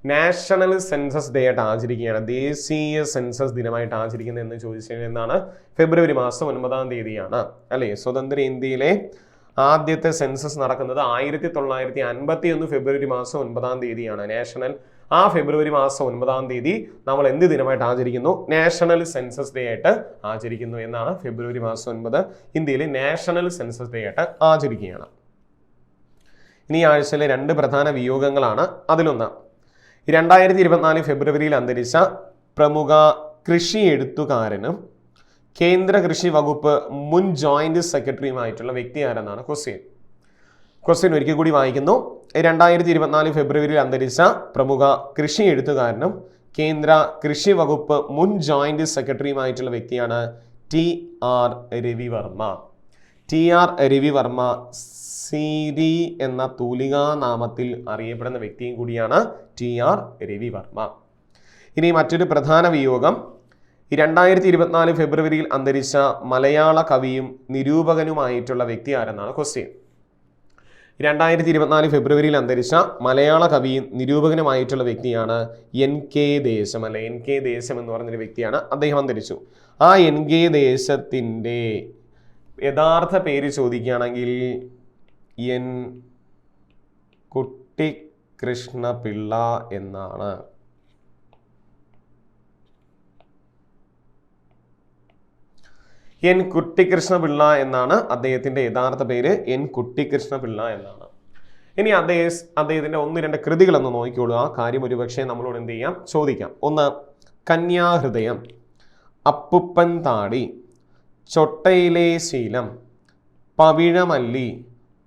നാഷണൽ സെൻസസ് ഡേ ആയിട്ട് ആചരിക്കുകയാണ്. ദേശീയ സെൻസസ് ദിനമായിട്ട് ആചരിക്കുന്നത് എന്ന് ചോദിച്ചു കഴിഞ്ഞാൽ എന്താണ്, ഫെബ്രുവരി മാസം 9-ാം തീയതിയാണ് അല്ലേ. സ്വതന്ത്ര ഇന്ത്യയിലെ ആദ്യത്തെ സെൻസസ് നടക്കുന്നത് 1951 ഫെബ്രുവരി മാസം 9-ാം തീയതിയാണ്. ആ ഫെബ്രുവരി മാസം 9-ാം തീയതി നമ്മൾ എന്ത് ദിനമായിട്ട് ആചരിക്കുന്നു, നാഷണൽ സെൻസസ് ഡേ ആയിട്ട് ആചരിക്കുന്നു എന്നാണ്. ഫെബ്രുവരി മാസം 9 ഇന്ത്യയിലെ നാഷണൽ സെൻസസ് ഡേ ആയിട്ട് ആചരിക്കുകയാണ്. ഇനി ആഴ്ചയിലെ 2 പ്രധാന വിയോഗങ്ങളാണ്. അതിലൊന്ന് 2024 ഫെബ്രുവരിയിൽ അന്തരിച്ച പ്രമുഖ കൃഷി എഴുത്തുകാരനും കേന്ദ്ര കൃഷി വകുപ്പ് മുൻ ജോയിന്റ് സെക്രട്ടറിയുമായിട്ടുള്ള വ്യക്തി ആരെന്നാണ് ക്വസ്റ്റ്യൻ ഒരിക്കൽ കൂടി വായിക്കുന്നു. 2024 ഫെബ്രുവരിയിൽ അന്തരിച്ച പ്രമുഖ കൃഷി എഴുത്തുകാരനും കേന്ദ്ര കൃഷി വകുപ്പ് മുൻ ജോയിന്റ് സെക്രട്ടറിയുമായിട്ടുള്ള വ്യക്തിയാണ് TR രവിവർമ്മ. TR രവിവർമ്മ സിരി എന്ന തൂലികാ നാമത്തിൽ അറിയപ്പെടുന്ന വ്യക്തിയും കൂടിയാണ് TR രവിവർമ്മ. ഇനി മറ്റൊരു പ്രധാന വിയോഗം 2024 ഫെബ്രുവരിയിൽ അന്തരിച്ച മലയാള കവിയും നിരൂപകനുമായിട്ടുള്ള വ്യക്തി ആരെന്നാണ് ക്വസ്റ്റ്യൻ. 2024 ഫെബ്രുവരിയിൽ അന്തരിച്ച മലയാള കവിയും നിരൂപകനുമായിട്ടുള്ള വ്യക്തിയാണ് NK ദേശം അല്ലെ. NK ദേശം എന്ന് പറഞ്ഞൊരു വ്യക്തിയാണ്, അദ്ദേഹം അന്തരിച്ചു. ആ NK ദേശത്തിൻ്റെ യഥാർത്ഥ പേര് ചോദിക്കുകയാണെങ്കിൽ N കുട്ടിക്കൃഷ്ണപിള്ള എന്നാണ്. N കുട്ടിക്കൃഷ്ണപിള്ള എന്നാണ് അദ്ദേഹത്തിൻ്റെ യഥാർത്ഥ പേര്. N കുട്ടിക്കൃഷ്ണപിള്ള എന്നാണ്. ഇനി അദ്ദേഹത്തിൻ്റെ 1-2 കൃതികളൊന്ന് നോക്കിക്കൊള്ളുക. കാര്യം ഒരുപക്ഷെ നമ്മളോട് എന്ത് ചെയ്യാം, ചോദിക്കാം. ഒന്ന് കന്യാഹൃദയം, അപ്പുപ്പൻ താടി, ചൊട്ടയിലെ ശീലം, പവിഴമല്ലി,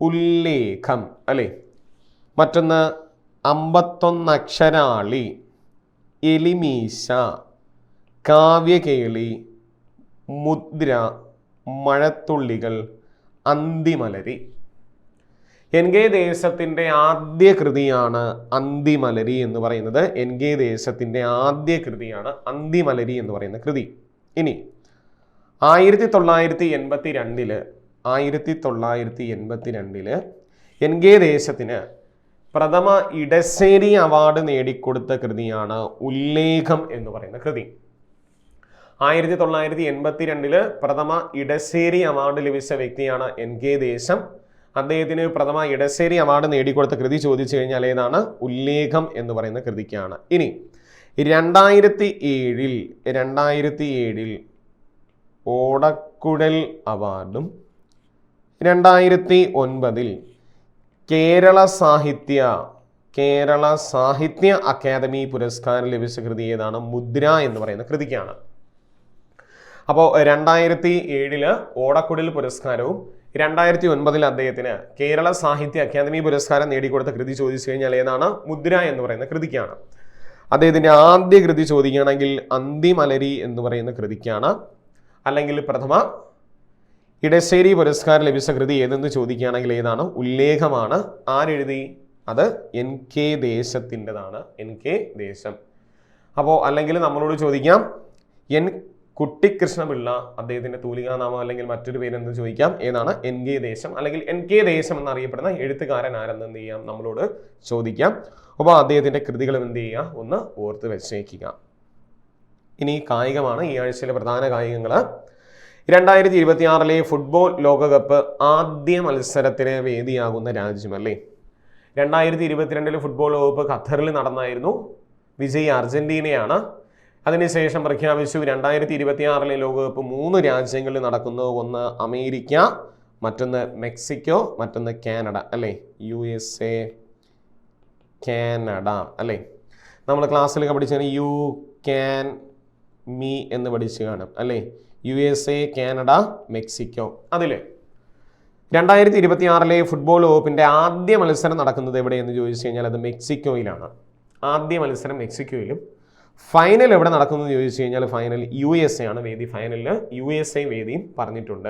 ഉല്ലേഖം അല്ലേ. മറ്റൊന്ന് 51 അക്ഷരാളി, എലിമീശ, കാവ്യകേളി, മുദ്ര, മഴത്തുള്ളികൾ, അന്തിമലരി. NK ദേശത്തിൻ്റെ ആദ്യ കൃതിയാണ് അന്തിമലരി എന്ന് പറയുന്നത്. NK ദേശത്തിൻ്റെ ആദ്യ കൃതിയാണ് അന്തിമലരി എന്ന് പറയുന്ന കൃതി. ഇനി 1982 NK ദേശത്തിന് പ്രഥമ ഇടശ്ശേരി അവാർഡ് നേടിക്കൊടുത്ത കൃതിയാണ് ഉല്ലേഖം എന്ന് പറയുന്ന കൃതി. 1982 പ്രഥമ ഇടശ്ശേരി അവാർഡ് ലഭിച്ച വ്യക്തിയാണ് NK ദേശം. അദ്ദേഹത്തിന് പ്രഥമ ഇടശ്ശേരി അവാർഡ് നേടിക്കൊടുത്ത കൃതി ചോദിച്ചു കഴിഞ്ഞാൽ ഏതാണ്, ഉല്ലേഖം എന്ന് പറയുന്ന കൃതിക്കാണ്. ഇനി 2007 ഓടക്കുഴൽ അവാർഡും 2009 കേരള സാഹിത്യ അക്കാദമി പുരസ്കാരം ലഭിച്ച കൃതി ഏതാണ്, മുദ്ര എന്ന് പറയുന്ന കൃതിക്കാണ്. അപ്പോൾ 2007 ഓടക്കുഴൽ പുരസ്കാരവും 2009 അദ്ദേഹത്തിന് കേരള സാഹിത്യ അക്കാദമി പുരസ്കാരം നേടിക്കൊടുത്ത കൃതി ചോദിച്ചു കഴിഞ്ഞാൽ ഏതാണ്, മുദ്ര എന്ന് പറയുന്ന കൃതിക്കാണ്. അദ്ദേഹത്തിൻ്റെ ആദ്യ കൃതി ചോദിക്കുകയാണെങ്കിൽ അന്തിമലരി എന്ന് പറയുന്ന കൃതിക്കാണ്. അല്ലെങ്കിൽ പ്രഥമ ഇടശ്ശേരി പുരസ്കാരം ലഭിച്ച കൃതി ഏതെന്ന് ചോദിക്കുകയാണെങ്കിൽ ഏതാണ്, ഉല്ലേഖമാണ്. ആരെഴുതി, അത് NK ദേശത്തിൻ്റെതാണ്, NK ദേശം. അപ്പോൾ അല്ലെങ്കിൽ നമ്മളോട് ചോദിക്കാം എൻ കുട്ടിക്കൃഷ്ണപിള്ള, അദ്ദേഹത്തിൻ്റെ തൂലികാനാമം അല്ലെങ്കിൽ മറ്റൊരു പേരെന്ന് ചോദിക്കാം. ഏതാണ്? എൻ കെ ദേശം അല്ലെങ്കിൽ എൻ കെ ദേശം എന്നറിയപ്പെടുന്ന എഴുത്തുകാരൻ ആരെന്ന് എന്ത് ചെയ്യാം, നമ്മളോട് ചോദിക്കാം. അപ്പോൾ അദ്ദേഹത്തിൻ്റെ കൃതികളും എന്ത് ചെയ്യുക, ഒന്ന് ഓർത്ത് വെച്ചേക്കുക. ഇനി കായികമാണ്, ഈ ആഴ്ചയിലെ പ്രധാന കായികങ്ങൾ. 2026 ഫുട്ബോൾ ലോകകപ്പ് ആദ്യ മത്സരത്തിന് വേദിയാകുന്ന രാജ്യമല്ലേ? 2022 ഫുട്ബോൾ ലോകകപ്പ് ഖത്തറിൽ നടന്നായിരുന്നു. വിജയി അർജന്റീനയാണ്. അതിനുശേഷം പ്രഖ്യാപിച്ചു 2026 ലോകകപ്പ് 3 രാജ്യങ്ങളിൽ നടക്കുന്നു. ഒന്ന് അമേരിക്ക, മറ്റൊന്ന് മെക്സിക്കോ, മറ്റൊന്ന് കാനഡ അല്ലേ? USA, കാനഡ അല്ലേ? നമ്മൾ ക്ലാസ്സിലൊക്കെ പഠിച്ചാൽ യു ക്യാൻ മീ എന്ന് പഠിച്ചു കാണും അല്ലേ? USA, Canada, Mexico. അതിൽ 2026 ഫുട്ബോൾ ലോകകപ്പിൻ്റെ ആദ്യ മത്സരം നടക്കുന്നത് എവിടെയെന്ന് ചോദിച്ചു കഴിഞ്ഞാൽ അത് മെക്സിക്കോയിലാണ്. ആദ്യ മത്സരം മെക്സിക്കോയിലും. ഫൈനൽ എവിടെ നടക്കുന്നു എന്ന് ചോദിച്ചു കഴിഞ്ഞാൽ ഫൈനൽ USA ആണ് വേദി. ഫൈനലിൽ USA വേദിയും പറഞ്ഞിട്ടുണ്ട്.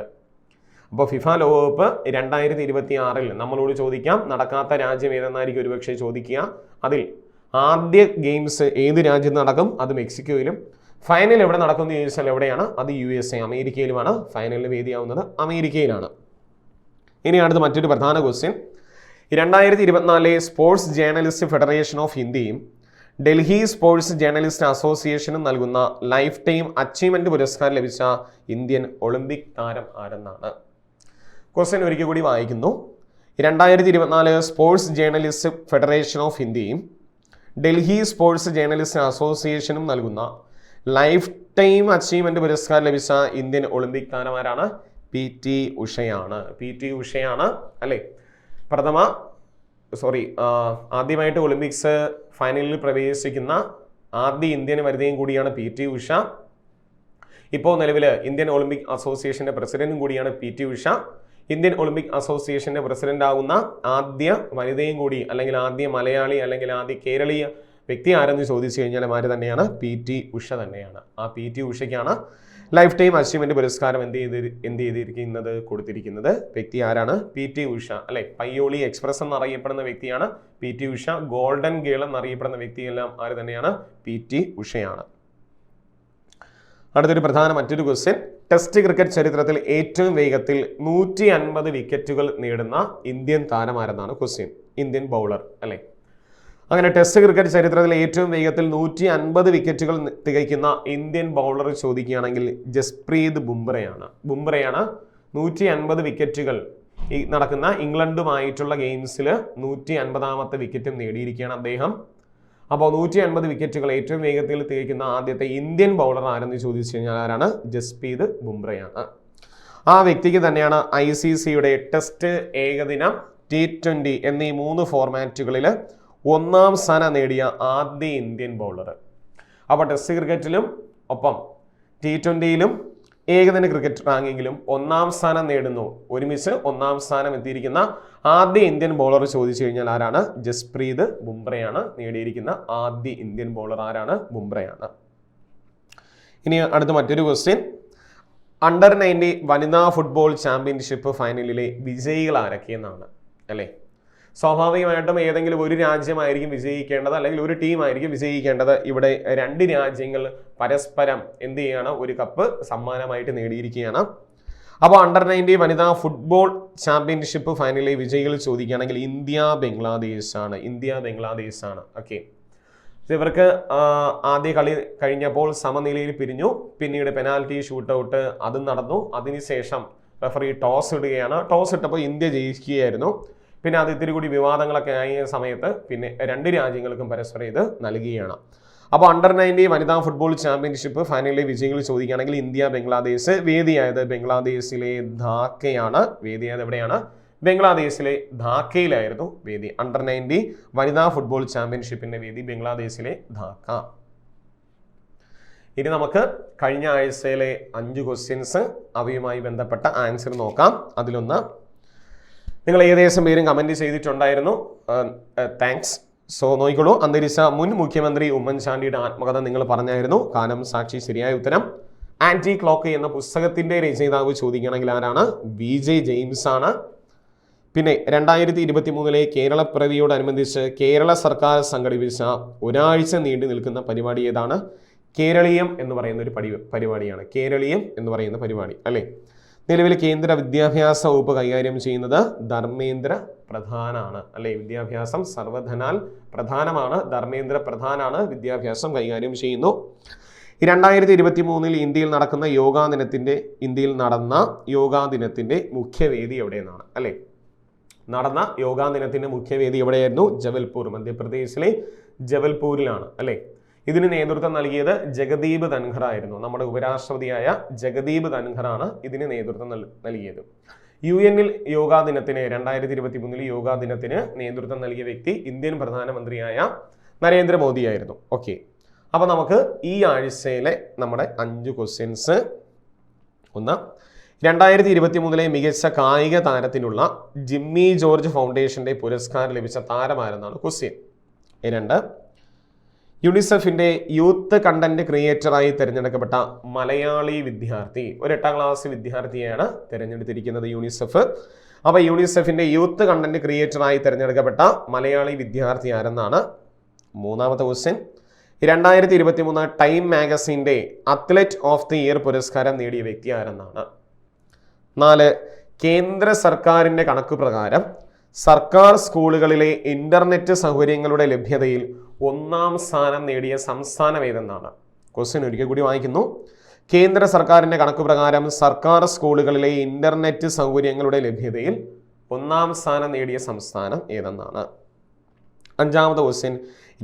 അപ്പോൾ ഫിഫ ലോകകപ്പ് 2026 നമ്മളോട് ചോദിക്കാം നടക്കാത്ത രാജ്യം ഏതെന്നായിരിക്കും ഒരുപക്ഷെ ചോദിക്കുക. അതിൽ ആദ്യ ഗെയിംസ് ഏത് രാജ്യത്ത് നടക്കും? അത് മെക്സിക്കോയിലും. ഫൈനൽ എവിടെ നടക്കുമെന്ന് ചോദിച്ചാൽ എവിടെയാണ്? അത് USA, അമേരിക്കയിലുമാണ്. ഫൈനലിന് വേദിയാവുന്നത് അമേരിക്കയിലാണ്. ഇനി അടുത്ത് മറ്റൊരു പ്രധാന question. 2024 sports journalist federation of ഇന്ത്യയും ഡൽഹി സ്പോർട്സ് ജേർണലിസ്റ്റ് അസോസിയേഷനും നൽകുന്ന ലൈഫ് ടൈം അച്ചീവ്മെന്റ് പുരസ്കാരം ലഭിച്ച ഇന്ത്യൻ ഒളിമ്പിക് താരം ആരെന്നാണ്? ക്വസ്റ്റ്യൻ ഒരിക്കൽ കൂടി വായിക്കുന്നു. 2024 സ്പോർട്സ് ജേർണലിസ്റ്റ് ഫെഡറേഷൻ ഓഫ് ഇന്ത്യയും ഡൽഹി സ്പോർട്സ് ജേർണലിസ്റ്റ് അസോസിയേഷനും നൽകുന്ന ലൈഫ് ടൈം അച്ചീവ്മെന്റ് പുരസ്കാരം ലഭിച്ച ഇന്ത്യൻ ഒളിമ്പിക് താരമാരാണ്? PT ഉഷയാണ്. PT ഉഷയാണ് അല്ലേ? ആദ്യമായിട്ട് ഒളിമ്പിക്സ് ഫൈനലിൽ പ്രവേശിക്കുന്ന ആദ്യ ഇന്ത്യൻ വനിതയും കൂടിയാണ് PT ഉഷ. ഇപ്പോൾ നിലവിൽ ഇന്ത്യൻ ഒളിമ്പിക് അസോസിയേഷന്റെ പ്രസിഡന്റും കൂടിയാണ് PT ഉഷ. ഇന്ത്യൻ ഒളിമ്പിക് അസോസിയേഷന്റെ പ്രസിഡന്റ് ആകുന്ന ആദ്യ വനിതയും കൂടി, അല്ലെങ്കിൽ ആദ്യ മലയാളി അല്ലെങ്കിൽ ആദ്യ കേരളീയ വ്യക്തി ആരെന്ന് ചോദിച്ചു കഴിഞ്ഞാൽ ആര് തന്നെയാണ്? PT ഉഷ തന്നെയാണ്. ആ PT ഉഷയ്ക്കാണ് ലൈഫ് ടൈം അച്ചീവ്മെന്റ് പുരസ്കാരം എന്ത് ചെയ്തിരിക്കുന്നത്, കൊടുത്തിരിക്കുന്നത്. വ്യക്തി ആരാണ്? PT ഉഷ അല്ലെ? പയ്യോളി എക്സ്പ്രസ് എന്നറിയപ്പെടുന്ന വ്യക്തിയാണ് PT ഉഷ. ഗോൾഡൻ ഗേൾ എന്നറിയപ്പെടുന്ന വ്യക്തിയെല്ലാം ആര് തന്നെയാണ്? PT ഉഷയാണ്. അടുത്തൊരു പ്രധാന മറ്റൊരു ക്വസ്റ്റ്യൻ. ടെസ്റ്റ് ക്രിക്കറ്റ് ചരിത്രത്തിൽ ഏറ്റവും വേഗത്തിൽ 150 വിക്കറ്റുകൾ നേടുന്ന ഇന്ത്യൻ താരം ആരെന്നാണ് ക്വസ്റ്റ്യൻ. ഇന്ത്യൻ ബൗളർ അല്ലെ? അങ്ങനെ ടെസ്റ്റ് ക്രിക്കറ്റ് ചരിത്രത്തിൽ ഏറ്റവും വേഗത്തിൽ 150 വിക്കറ്റുകൾ തികയ്ക്കുന്ന ഇന്ത്യൻ ബൗളർ ചോദിക്കുകയാണെങ്കിൽ ജസ്പ്രീത് ബുംറയാണ്. 150 വിക്കറ്റുകൾ ഈ നടക്കുന്ന ഇംഗ്ലണ്ടുമായിട്ടുള്ള ഗെയിംസിൽ 150ാമത്തെ വിക്കറ്റും നേടിയിരിക്കുകയാണ് അദ്ദേഹം. അപ്പോൾ 150 വിക്കറ്റുകൾ ഏറ്റവും വേഗത്തിൽ തികയ്ക്കുന്ന ആദ്യത്തെ ഇന്ത്യൻ ബൗളർ ആരെന്ന് ചോദിച്ചു കഴിഞ്ഞാൽ ആരാണ്? ജസ്പ്രീത് ബുംറയാണ്. ആ വ്യക്തിക്ക് തന്നെയാണ് ICCയുടെ ടെസ്റ്റ്, ഏകദിനം, T20 എന്നീ 3 ഫോർമാറ്റുകളിൽ 1ാം സ്ഥാനം നേടിയ ആദ്യ ഇന്ത്യൻ ബൗളർ. അപ്പോൾ ടെസ്റ്റ് ക്രിക്കറ്റിലും ഒപ്പം T20യിലും ഏകദിന ക്രിക്കറ്റ് റാങ്കിങ്ങിലും 1ാം സ്ഥാനം നേടുന്നു. ഒരുമിച്ച് 1ാം സ്ഥാനം എത്തിയിരിക്കുന്ന ആദ്യ ഇന്ത്യൻ ബൗളർ ചോദിച്ചു കഴിഞ്ഞാൽ ആരാണ്? ജസ്പ്രീത് ബുംറയാണ്. നേടിയിരിക്കുന്ന ആദ്യ ഇന്ത്യൻ ബൗളർ ആരാണ്? ബുംറയാണ്. ഇനി അടുത്ത മറ്റൊരു ക്വസ്റ്റ്യൻ. അണ്ടർ 19 വനിതാ ഫുട്ബോൾ ചാമ്പ്യൻഷിപ്പ് ഫൈനലിലെ വിജയികൾ ആരൊക്കെയെന്നാണ് അല്ലേ? സ്വാഭാവികമായിട്ടും ഏതെങ്കിലും ഒരു രാജ്യമായിരിക്കും വിജയിക്കേണ്ടത്, അല്ലെങ്കിൽ ഒരു ടീമായിരിക്കും വിജയിക്കേണ്ടത്. ഇവിടെ 2 രാജ്യങ്ങൾ പരസ്പരം എന്ത് ചെയ്യാണ്? ഒരു കപ്പ് സമ്മാനമായിട്ട് നേടിയിരിക്കുകയാണ്. അപ്പോൾ അണ്ടർ 19 വനിതാ ഫുട്ബോൾ ചാമ്പ്യൻഷിപ്പ് ഫൈനലിലെ വിജയികൾ ചോദിക്കുകയാണെങ്കിൽ ഇന്ത്യ ബംഗ്ലാദേശ് ആണ്. ഓക്കെ, ഇവർക്ക് ആദ്യ കളി കഴിഞ്ഞപ്പോൾ സമനിലയിൽ പിരിഞ്ഞു. പിന്നീട് പെനാൽറ്റി ഷൂട്ടൗട്ട് അതും നടന്നു. അതിനുശേഷം റഫറി ടോസ് ഇടുകയാണ്. ടോസ് ഇട്ടപ്പോൾ ഇന്ത്യ ജയിക്കുകയായിരുന്നു. പിന്നെ അത് ഇത്തിരി കൂടി വിവാദങ്ങളൊക്കെ ആയ സമയത്ത് പിന്നെ 2 രാജ്യങ്ങൾക്കും പരസ്പരം ഇത് നൽകുകയാണ്. അപ്പോൾ അണ്ടർ 19 വനിതാ ഫുട്ബോൾ ചാമ്പ്യൻഷിപ്പ് ഫൈനലിലെ വിജയികൾ ചോദിക്കുകയാണെങ്കിൽ ഇന്ത്യ ബംഗ്ലാദേശ്. വേദിയായത് ബംഗ്ലാദേശിലെ ധാക്കയാണ്. വേദിയായത് എവിടെയാണ്? ബംഗ്ലാദേശിലെ ധാക്കയിലായിരുന്നു വേദി. അണ്ടർ 19 വനിതാ ഫുട്ബോൾ ചാമ്പ്യൻഷിപ്പിന്റെ വേദി ബംഗ്ലാദേശിലെ ധാക്ക. ഇനി നമുക്ക് കഴിഞ്ഞ ആഴ്ചയിലെ 5 ക്വസ്റ്റ്യൻസ് അവയുമായി ബന്ധപ്പെട്ട ആൻസർ നോക്കാം. അതിലൊന്ന് നിങ്ങൾ ഏകദേശം പേരും കമന്റ് ചെയ്തിട്ടുണ്ടായിരുന്നു. താങ്ക്സ്. സോ നോക്കിക്കോളൂ. അന്തരിച്ച മുൻ മുഖ്യമന്ത്രി ഉമ്മൻചാണ്ടിയുടെ ആത്മകഥ നിങ്ങൾ പറഞ്ഞായിരുന്നു. കാലം സാക്ഷി ശരിയായ ഉത്തരം. ആന്റി ക്ലോക്ക് എന്ന പുസ്തകത്തിന്റെ രചയിതാവ് ചോദിക്കുകയാണെങ്കിൽ ആരാണ്? VJ ജെയിംസ് ആണ്. പിന്നെ 2023 കേരളപ്പിറവിയോടനുബന്ധിച്ച് കേരള സർക്കാർ സംഘടിപ്പിച്ച ഒരാഴ്ച നീണ്ടു നിൽക്കുന്ന പരിപാടി ഏതാണ്? കേരളീയം എന്ന് പറയുന്ന ഒരു പരിപാടിയാണ്. കേരളീയം എന്ന് പറയുന്ന പരിപാടി അല്ലേ? നിലവിൽ കേന്ദ്ര വിദ്യാഭ്യാസ വകുപ്പ് കൈകാര്യം ചെയ്യുന്നത് ധർമ്മേന്ദ്ര പ്രധാനാണ് അല്ലേ? വിദ്യാഭ്യാസം സർവധനാൽ പ്രധാനമാണ്. ധർമ്മേന്ദ്ര പ്രധാനാണ് വിദ്യാഭ്യാസം കൈകാര്യം ചെയ്യുന്നു. 2023 ഇന്ത്യയിൽ നടന്ന യോഗാ ദിനത്തിന്റെ മുഖ്യവേദി എവിടെയെന്നാണ് അല്ലേ? നടന്ന യോഗാ ദിനത്തിന്റെ മുഖ്യവേദി എവിടെയായിരുന്നു? ജബൽപൂർ, മധ്യപ്രദേശിലെ ജബൽപൂരിലാണ് അല്ലേ? ഇതിന് നേതൃത്വം നൽകിയത് ജഗദീപ് ധൻഖർ ആയിരുന്നു. നമ്മുടെ ഉപരാഷ്ട്രപതിയായ ജഗദീപ് ധൻഖറാണ് ഇതിന് നേതൃത്വം നൽകിയത്. UN യോഗാ ദിനത്തിന് 2023 യോഗാ ദിനത്തിന് നേതൃത്വം നൽകിയ വ്യക്തി ഇന്ത്യൻ പ്രധാനമന്ത്രിയായ നരേന്ദ്രമോദി ആയിരുന്നു. ഓക്കെ, അപ്പൊ നമുക്ക് ഈ ആഴ്ചയിലെ നമ്മുടെ 5 ക്വസ്റ്റ്യൻസ്. ഒന്ന്, 2023 മികച്ച കായിക താരത്തിനുള്ള ജിമ്മി ജോർജ് ഫൗണ്ടേഷന്റെ പുരസ്കാരം ലഭിച്ച താരമാരെന്നാണ് ക്വസ്റ്റ്യൻ. 2, യുണിസെഫിന്റെ യൂത്ത് കണ്ടന്റ് ക്രിയേറ്ററായി തിരഞ്ഞെടുക്കപ്പെട്ട മലയാളി വിദ്യാർത്ഥി, ഒരു 8ാം ക്ലാസ് വിദ്യാർത്ഥിയെയാണ് തിരഞ്ഞെടുത്തിരിക്കുന്നത് യുണിസെഫ്. അപ്പൊ യുണിസെഫിന്റെ യൂത്ത് കണ്ടന്റ് ക്രിയേറ്ററായി തിരഞ്ഞെടുക്കപ്പെട്ട മലയാളി വിദ്യാർത്ഥി ആരെന്നാണ്. 3ാമത്തെ ക്വസ്റ്റ്യൻ, 2023 ടൈം മാഗസിന്റെ അത്ലറ്റ് ഓഫ് ദി ഇയർ പുരസ്കാരം നേടിയ വ്യക്തി ആരെന്നാണ്. 4, കേന്ദ്ര സർക്കാരിന്റെ കണക്ക് പ്രകാരം സർക്കാർ സ്കൂളുകളിലെ ഇന്റർനെറ്റ് സൗകര്യങ്ങളുടെ ലഭ്യതയിൽ 1ാം സ്ഥാനം നേടിയ സംസ്ഥാനം ഏതെന്നാണ്. ക്വസ്റ്റ്യൻ ഒരിക്കൽ കൂടി വായിക്കുന്നു. കേന്ദ്ര സർക്കാരിന്റെ കണക്ക് പ്രകാരം സർക്കാർ സ്കൂളുകളിലെ ഇന്റർനെറ്റ് സൗകര്യങ്ങളുടെ ലഭ്യതയിൽ 1ാം സ്ഥാനം നേടിയ സംസ്ഥാനം ഏതെന്നാണ്. 5ാമത്തെ ക്വസ്റ്റ്യൻ,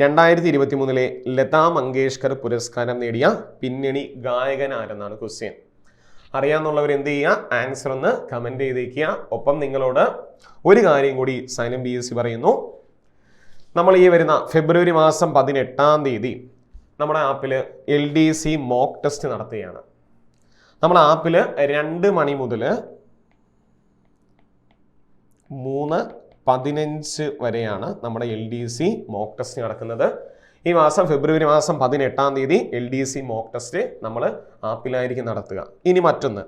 2023 ലതാ മങ്കേഷ്കർ പുരസ്കാരം നേടിയ പിന്നണി ഗായകൻ ആരെന്നാണ് ക്വസ്റ്റ്യൻ. അറിയാവുന്നവർ എന്ത് ചെയ്യുക? ആൻസർ ഒന്ന് കമന്റ് ചെയ്തേക്കുക. ഒപ്പം നിങ്ങളോട് ഒരു കാര്യം കൂടി സൈലം BSc പറയുന്നു. നമ്മൾ ഈ വരുന്ന ഫെബ്രുവരി മാസം 18-ാം തീയതി നമ്മുടെ ആപ്പിൽ LDC മോക്ക് ടെസ്റ്റ് നടത്തുകയാണ്. നമ്മുടെ ആപ്പിൽ 2 മണി മുതൽ 3:15 വരെയാണ് നമ്മുടെ LDC മോക്ക് ടെസ്റ്റ് നടക്കുന്നത്. ഈ മാസം ഫെബ്രുവരി മാസം 18-ാം തീയതി LDC മോക്ക് ടെസ്റ്റ് നമ്മൾ ആപ്പിലായിരിക്കും നടത്തുക. ഇനി മറ്റൊന്ന്,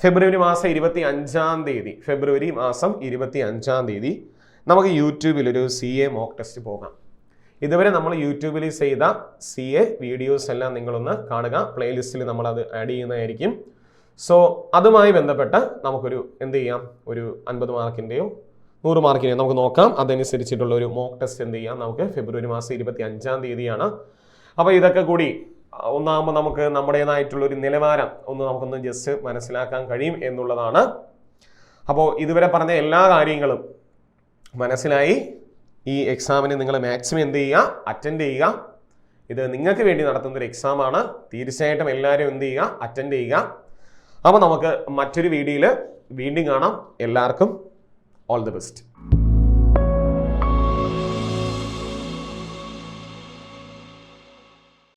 ഫെബ്രുവരി മാസം 25-ാം തീയതി നമുക്ക് യൂട്യൂബിൽ ഒരു CA മോക്ക് ടെസ്റ്റ് പോകാം. ഇതുവരെ നമ്മൾ യൂട്യൂബിൽ ചെയ്ത CA വീഡിയോസ് എല്ലാം നിങ്ങളൊന്ന് കാണുക. പ്ലേലിസ്റ്റിൽ നമ്മളത് ആഡ് ചെയ്യുന്നതായിരിക്കും. സോ അതുമായി ബന്ധപ്പെട്ട് നമുക്കൊരു എന്ത് ചെയ്യാം, ഒരു 50 മാർക്കിൻ്റെയോ 100 മാർക്കിൻ്റെയോ നമുക്ക് നോക്കാം. അതനുസരിച്ചിട്ടുള്ള ഒരു മോക്ക് ടെസ്റ്റ് എന്ത് ചെയ്യാം നമുക്ക് ഫെബ്രുവരി മാസം 25-ാം തീയതിയാണ്. അപ്പോൾ ഇതൊക്കെ കൂടി ഒന്നാകുമ്പോൾ നമുക്ക് നമ്മുടേതായിട്ടുള്ള ഒരു നിലവാരം നമുക്കൊന്ന് ജസ്റ്റ് മനസ്സിലാക്കാൻ കഴിയും എന്നുള്ളതാണ്. അപ്പോൾ ഇതുവരെ പറഞ്ഞ എല്ലാ കാര്യങ്ങളും മനസ്സിലായി. ഈ എക്സാമിന് നിങ്ങൾ മാക്സിമം എന്ത് ചെയ്യുക, അറ്റൻഡ് ചെയ്യുക. ഇത് നിങ്ങൾക്ക് വേണ്ടി നടത്തുന്ന ഒരു എക്സാമാണ്. തീർച്ചയായിട്ടും എല്ലാവരും എന്ത് ചെയ്യുക, അറ്റൻഡ് ചെയ്യുക. അപ്പോൾ നമുക്ക് മറ്റൊരു വീഡിയോയിൽ വീണ്ടും കാണാം. എല്ലാവർക്കും ഓൾ ദി ബെസ്റ്റ്.